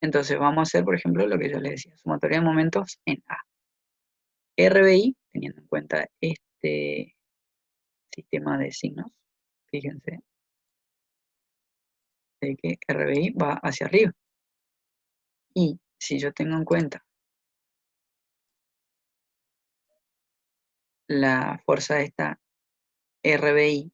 Entonces vamos a hacer, por ejemplo, lo que yo les decía, sumatoria de momentos en A. RBI, teniendo en cuenta este sistema de signos, fíjense de que RBI va hacia arriba. Y si yo tengo en cuenta la fuerza de esta RBI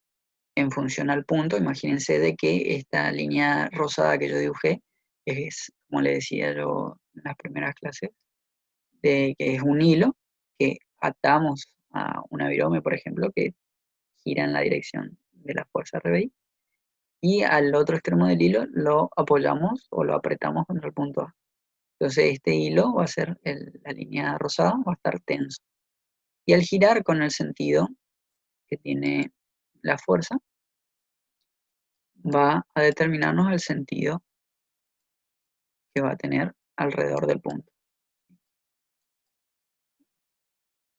en función al punto, imagínense de que esta línea rosada que yo dibujé es, como le decía yo en las primeras clases, de que es un hilo que atamos a una virome, por ejemplo, que gira en la dirección de la fuerza RBI, y al otro extremo del hilo lo apoyamos o lo apretamos contra el punto A. Entonces este hilo va a ser la línea rosada, va a estar tenso. Y al girar con el sentido que tiene la fuerza, va a determinarnos el sentido que va a tener alrededor del punto.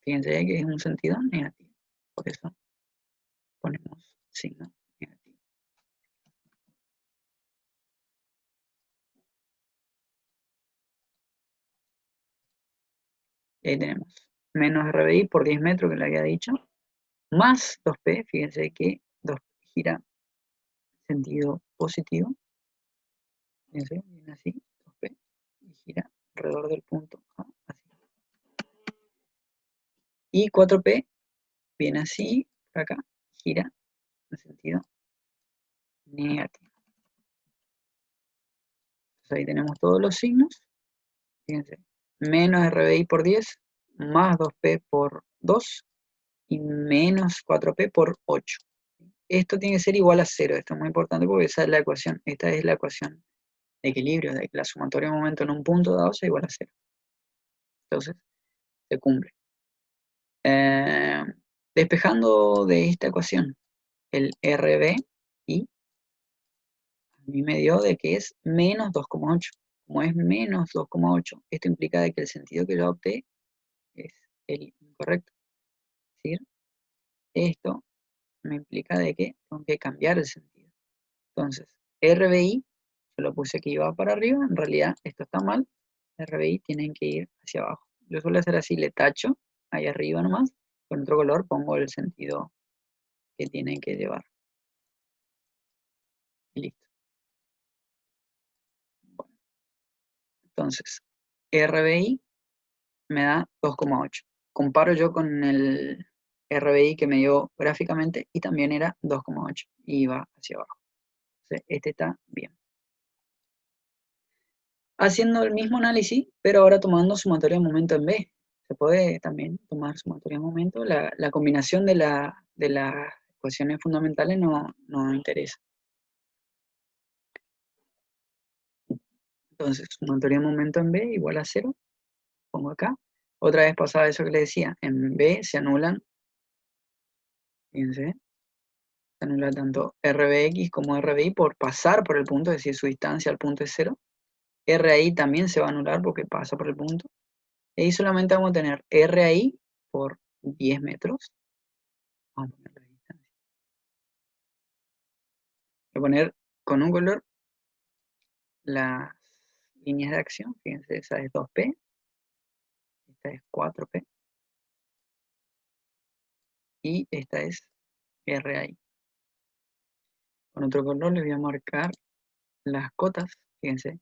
Fíjense que es un sentido negativo, por eso ponemos signo negativo. Y ahí tenemos menos RBI por 10 metros que le había dicho, más 2P, fíjense que 2 gira sentido positivo, fíjense, viene así, 2P, y gira alrededor del punto A, así. Y 4P viene así, por acá, gira en sentido negativo. Entonces ahí tenemos todos los signos, fíjense, menos RBI por 10, más 2P por 2 y menos 4P por 8. Esto tiene que ser igual a 0, esto es muy importante porque esa es la ecuación, esta es la ecuación de equilibrio, de que la sumatoria de momento en un punto dado sea igual a 0. Entonces, se cumple. Eh, Despejando de esta ecuación el RB y a mí me dio de que es menos 2,8. Como es menos 2,8, esto implica de que el sentido que yo opté es el incorrecto. Es decir, esto me implica de que tengo que cambiar el sentido. Entonces, RBI, yo lo puse que iba para arriba, en realidad esto está mal, RBI tienen que ir hacia abajo. Yo suelo hacer así, le tacho ahí arriba nomás, con otro color pongo el sentido que tiene que llevar. Y listo. Bueno, entonces, RBI me da 2,8. Comparo yo con el RBI que me dio gráficamente y también era 2,8 y va hacia abajo. Entonces, este está bien. Haciendo el mismo análisis, pero ahora tomando sumatoria de momento en B. Se puede también tomar sumatoria de momento. La combinación de las ecuaciones fundamentales no nos interesa. Entonces, sumatoria de momento en B igual a 0. Pongo acá. Otra vez pasaba eso que le decía. En B se anulan, fíjense, se anula tanto RBX como RBI por pasar por el punto, es decir, su distancia al punto es 0. RI también se va a anular porque pasa por el punto. Y ahí solamente vamos a tener RI por 10 metros. Vamos a poner la distancia. Voy a poner con un color las líneas de acción. Fíjense, esa es 2P, esta es 4P y esta es RI. Con otro color les voy a marcar las cotas. Fíjense,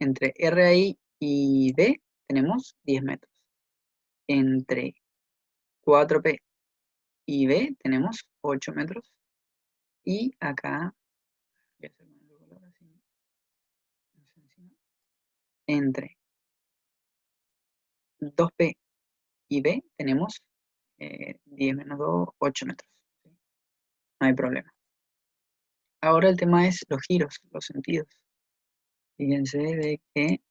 entre RI y D tenemos 10 metros. Entre 4P y B tenemos 8 metros. Y acá, voy a hacer con otro color así, entre 2P y B tenemos 10 menos 2, 8 metros. ¿Sí? No hay problema. Ahora el tema es los giros, los sentidos. Fíjense de que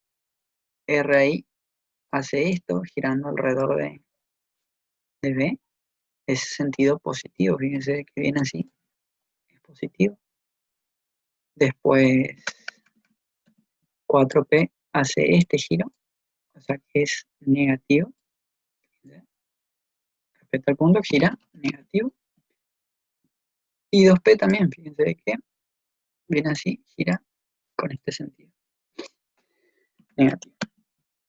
RI hace esto girando alrededor de B. Es sentido positivo. Fíjense que viene así. Es positivo. Después 4P hace este giro. O sea que es negativo. Respecto al punto gira negativo. Y 2P también. Fíjense que viene así. Gira con este sentido. Negativo.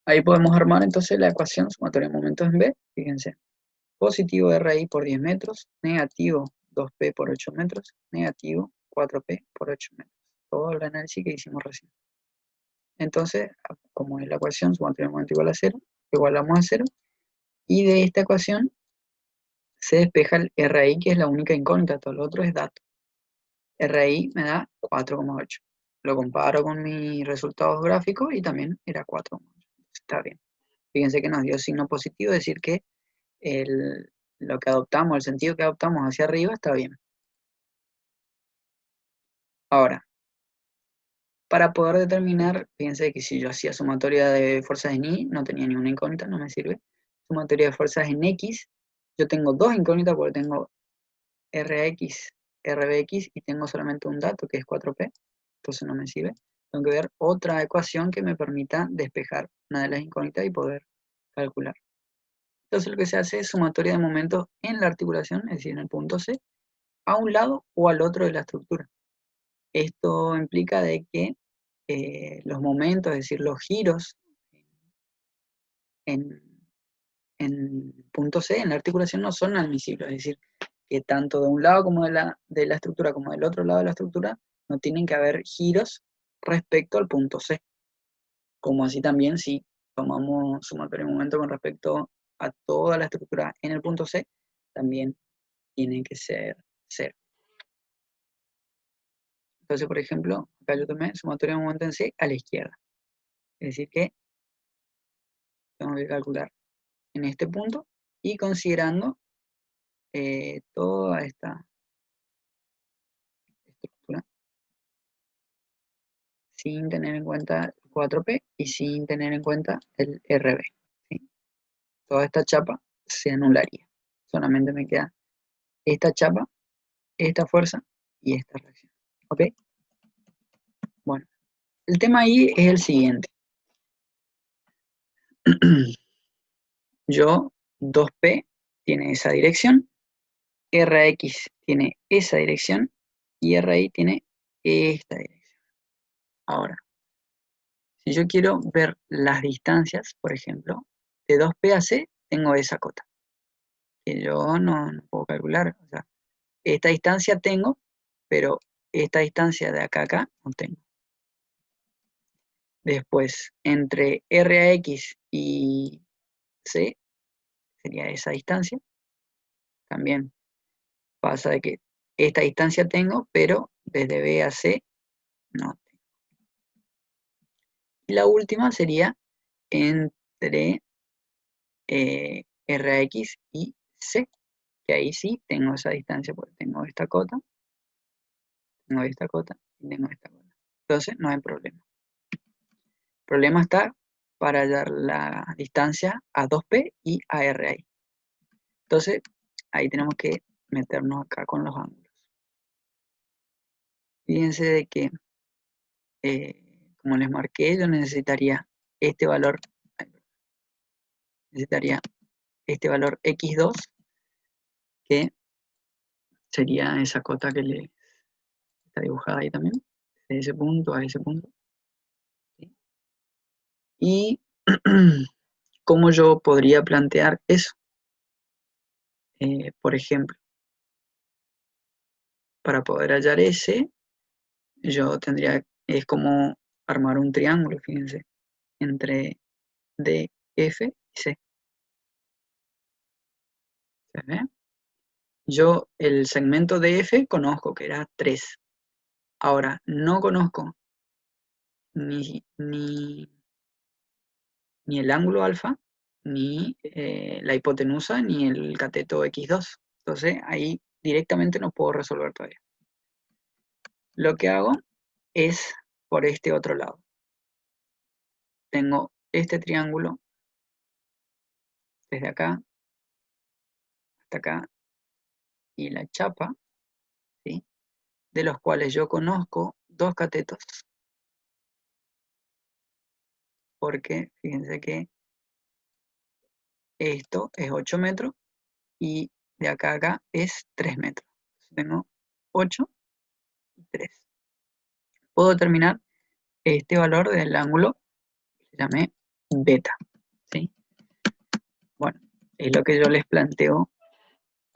Ahí podemos armar entonces la ecuación sumatoria de momentos en B. Fíjense. Positivo RI por 10 metros, negativo 2P por 8 metros, negativo 4P por 8 metros. Todo el análisis que hicimos recién. Entonces, como es la ecuación sumatoria de momento igual a 0, igualamos a 0, y de esta ecuación se despeja el RI, que es la única incógnita, todo lo otro es dato. RI me da 4,8. Lo comparo con mis resultados gráficos y también era 4,8. Está bien. Fíjense que nos dio signo positivo, es decir que lo que adoptamos, el sentido que adoptamos hacia arriba está bien. Ahora, para poder determinar, fíjense que si yo hacía sumatoria de fuerzas en Y, no tenía ninguna incógnita, no me sirve. Sumatoria de fuerzas en X, yo tengo dos incógnitas porque tengo RX, RBX y tengo solamente un dato que es 4P, entonces no me sirve. Tengo que ver otra ecuación que me permita despejar una de las incógnitas y poder calcular. Entonces lo que se hace es sumatoria de momentos en la articulación, es decir, en el punto C, a un lado o al otro de la estructura. Esto implica de que los momentos, es decir, los giros en, en punto C, en la articulación, no son admisibles. Es decir, que tanto de un lado como de la estructura como del otro lado de la estructura no tienen que haber giros respecto al punto C. Como así también si tomamos sumatorio de momento con respecto a toda la estructura en el punto C, también tiene que ser 0. Entonces, por ejemplo, acá yo tomé sumatorio de momento en C a la izquierda. Es decir que tengo que calcular en este punto y considerando toda esta estructura sin tener en cuenta el 4P y sin tener en cuenta el RB. ¿Sí? Toda esta chapa se anularía. Solamente me queda esta chapa, esta fuerza y esta reacción. ¿Ok? Bueno, el tema ahí es el siguiente. Yo, 2P tiene esa dirección, RX tiene esa dirección y RI tiene esta dirección. Ahora, si yo quiero ver las distancias, por ejemplo, de 2P a C tengo esa cota, que yo no puedo calcular. O sea, esta distancia tengo, pero esta distancia de acá a acá no tengo. Después, entre R a X y C, sería esa distancia. También pasa de que esta distancia tengo, pero desde B a C no. Y la última sería entre Rx y C, que ahí sí tengo esa distancia, porque tengo esta cota y tengo esta cota. Entonces no hay problema. El problema está para hallar la distancia a 2P y a RI. Entonces ahí tenemos que meternos acá con los ángulos. Fíjense de que, como les marqué, yo necesitaría este valor, x2, que sería esa cota que le está dibujada ahí también, de ese punto a ese punto. ¿Sí? Y cómo yo podría plantear eso. Por ejemplo, para poder hallar ese, yo tendría, es como armar un triángulo, fíjense, entre D, F y C. ¿Se ve? Yo el segmento de F conozco que era 3. Ahora, no conozco ni el ángulo alfa, ni la hipotenusa, ni el cateto x2. Entonces, ahí directamente no puedo resolver todavía. Lo que hago es por este otro lado. Tengo este triángulo desde acá hasta acá y la chapa, ¿sí? De los cuales yo conozco dos catetos, porque fíjense que esto es 8 metros y de acá a acá es 3 metros. Entonces tengo 8 y 3. Puedo determinar este valor del ángulo que llamé beta, ¿sí? Bueno, es lo que yo les planteo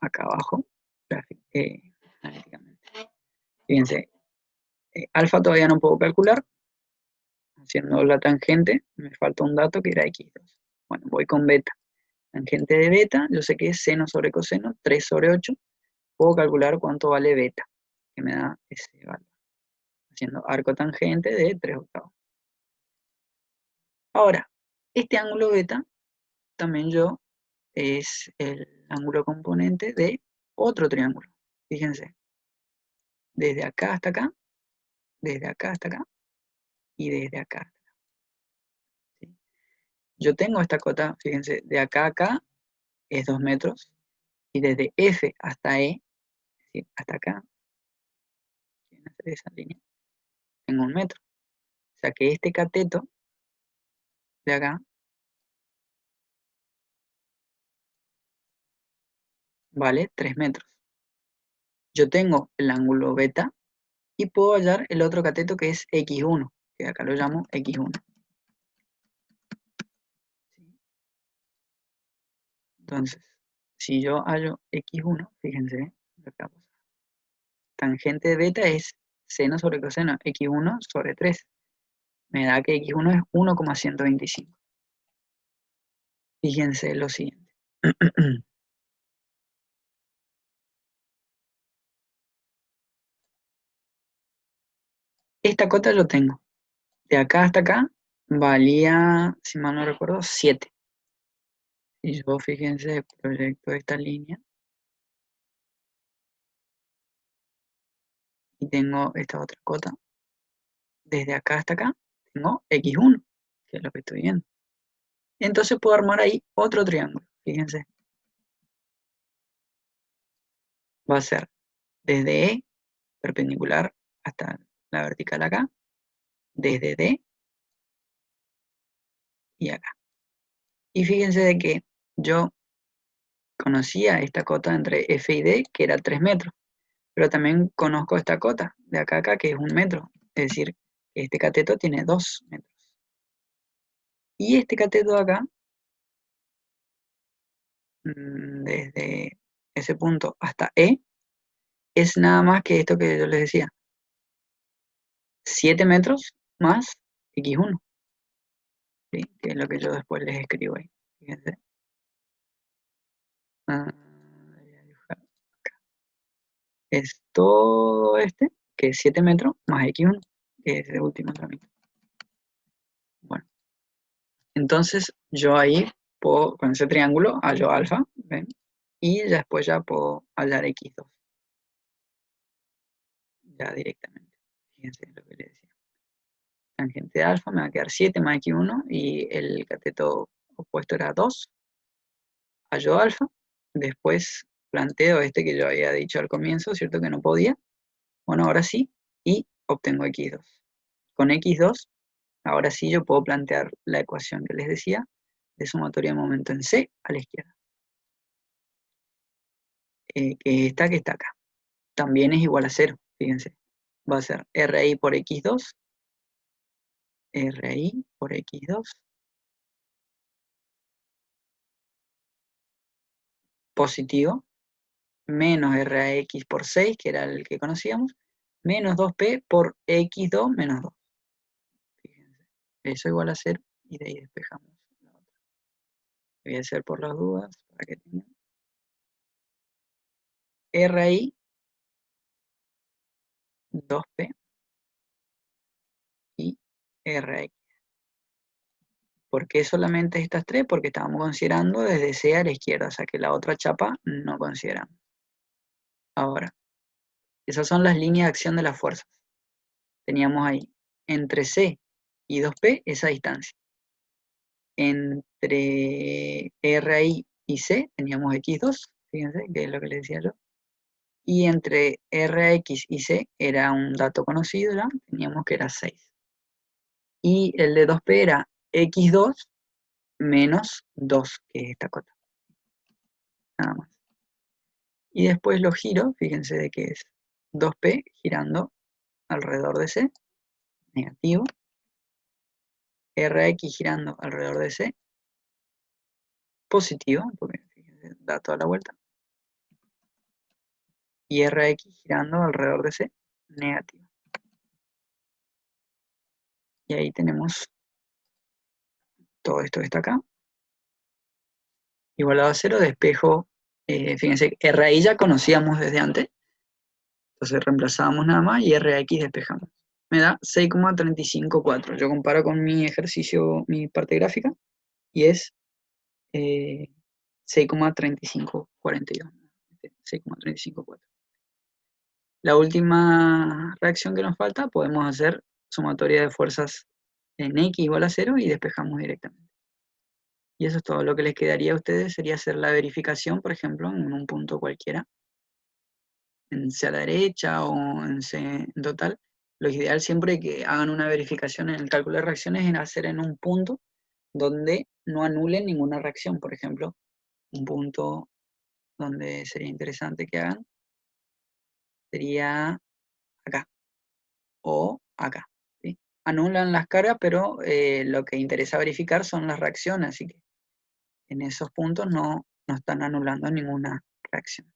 acá abajo, analíticamente. Fíjense, alfa todavía no puedo calcular, haciendo la tangente, me falta un dato que era x2. Bueno, voy con beta. Tangente de beta, yo sé que es seno sobre coseno, 3 sobre 8. Puedo calcular cuánto vale beta, que me da ese valor. Haciendo arco tangente de 3/8. Ahora, este ángulo beta, también yo, es el ángulo componente de otro triángulo. Fíjense, desde acá hasta acá, desde acá hasta acá, y desde acá. ¿Sí? Yo tengo esta cota, fíjense, de acá a acá es 2 metros, y desde F hasta E, es decir, hasta acá, esa línea, tengo 1 metro. O sea que este cateto de acá vale 3 metros. Yo tengo el ángulo beta y puedo hallar el otro cateto que es x1, que acá lo llamo x1. ¿Sí? Entonces, si yo hallo x1, fíjense lo que va a pasar. Tangente de beta es seno sobre coseno, x1 sobre 3. Me da que x1 es 1,125. Fíjense lo siguiente. Esta cota yo tengo. De acá hasta acá valía, si mal no recuerdo, 7. Y yo, fíjense, proyecto esta línea y tengo esta otra cota. Desde acá hasta acá tengo x1, que es lo que estoy viendo. Entonces puedo armar ahí otro triángulo. Fíjense. Va a ser desde E, perpendicular hasta la vertical acá, desde D y acá. Y fíjense de que yo conocía esta cota entre F y D, que era 3 metros, pero también conozco esta cota de acá a acá, que es 1 metro. Es decir, que este cateto tiene 2 metros. Y este cateto de acá desde ese punto hasta E es nada más que esto que yo les decía, 7 metros más x1, ¿sí? Que es lo que yo después les escribo ahí. Fíjense. Ah, es todo este, que es 7 metros, más x1, que es el último trámite. Bueno, entonces yo ahí puedo, con ese triángulo, hallo alfa, ¿ven? Y después ya puedo hallar x2, ya directamente. Fíjense lo que les decía. Tangente de alfa me va a quedar 7 más x1 y el cateto opuesto era 2. Hallo alfa, después planteo este que yo había dicho al comienzo, ¿cierto? Que no podía. Bueno, ahora sí, y obtengo x2. Con x2, ahora sí yo puedo plantear la ecuación que les decía de sumatoria de momento en C a la izquierda. Que está acá. También es igual a 0, fíjense. Va a ser RI por x2, RI por x2, positivo, menos RX por 6, que era el que conocíamos, menos 2P por x2 menos 2. Fíjense, eso igual a 0 y de ahí despejamos la otra. Voy a hacer por las dudas para que tengan. RI 2P y RX. ¿Por qué solamente estas tres? Porque estábamos considerando desde C a la izquierda, o sea que la otra chapa no consideramos. Ahora, esas son las líneas de acción de las fuerzas. Teníamos ahí entre C y 2P esa distancia. Entre RI y C teníamos x2, fíjense, que es lo que les decía yo. Y entre Rx y C era un dato conocido ya, teníamos que era 6. Y el de 2P era x2 menos 2, que es esta cota. Nada más. Y después lo giro, fíjense de que es 2P girando alrededor de C, negativo. Rx girando alrededor de C, positivo, porque fíjense, da toda la vuelta. Y Rx girando alrededor de C, negativo. Y ahí tenemos todo esto que está acá. Igualado a 0, despejo. Fíjense, RI ya conocíamos desde antes. Entonces reemplazábamos nada más y RX despejamos. Me da 6,354. Yo comparo con mi ejercicio, mi parte gráfica, y es 6,3542. 6,354. La última reacción que nos falta, podemos hacer sumatoria de fuerzas en X igual a 0 y despejamos directamente. Y eso es todo. Lo que les quedaría a ustedes sería hacer la verificación, por ejemplo, en un punto cualquiera, en C a la derecha o en C en total. Lo ideal siempre que hagan una verificación en el cálculo de reacciones es hacer en un punto donde no anulen ninguna reacción. Por ejemplo, un punto donde sería interesante que hagan sería acá o acá, ¿sí? Anulan las cargas, pero lo que interesa verificar son las reacciones, así que en esos puntos no están anulando ninguna reacción.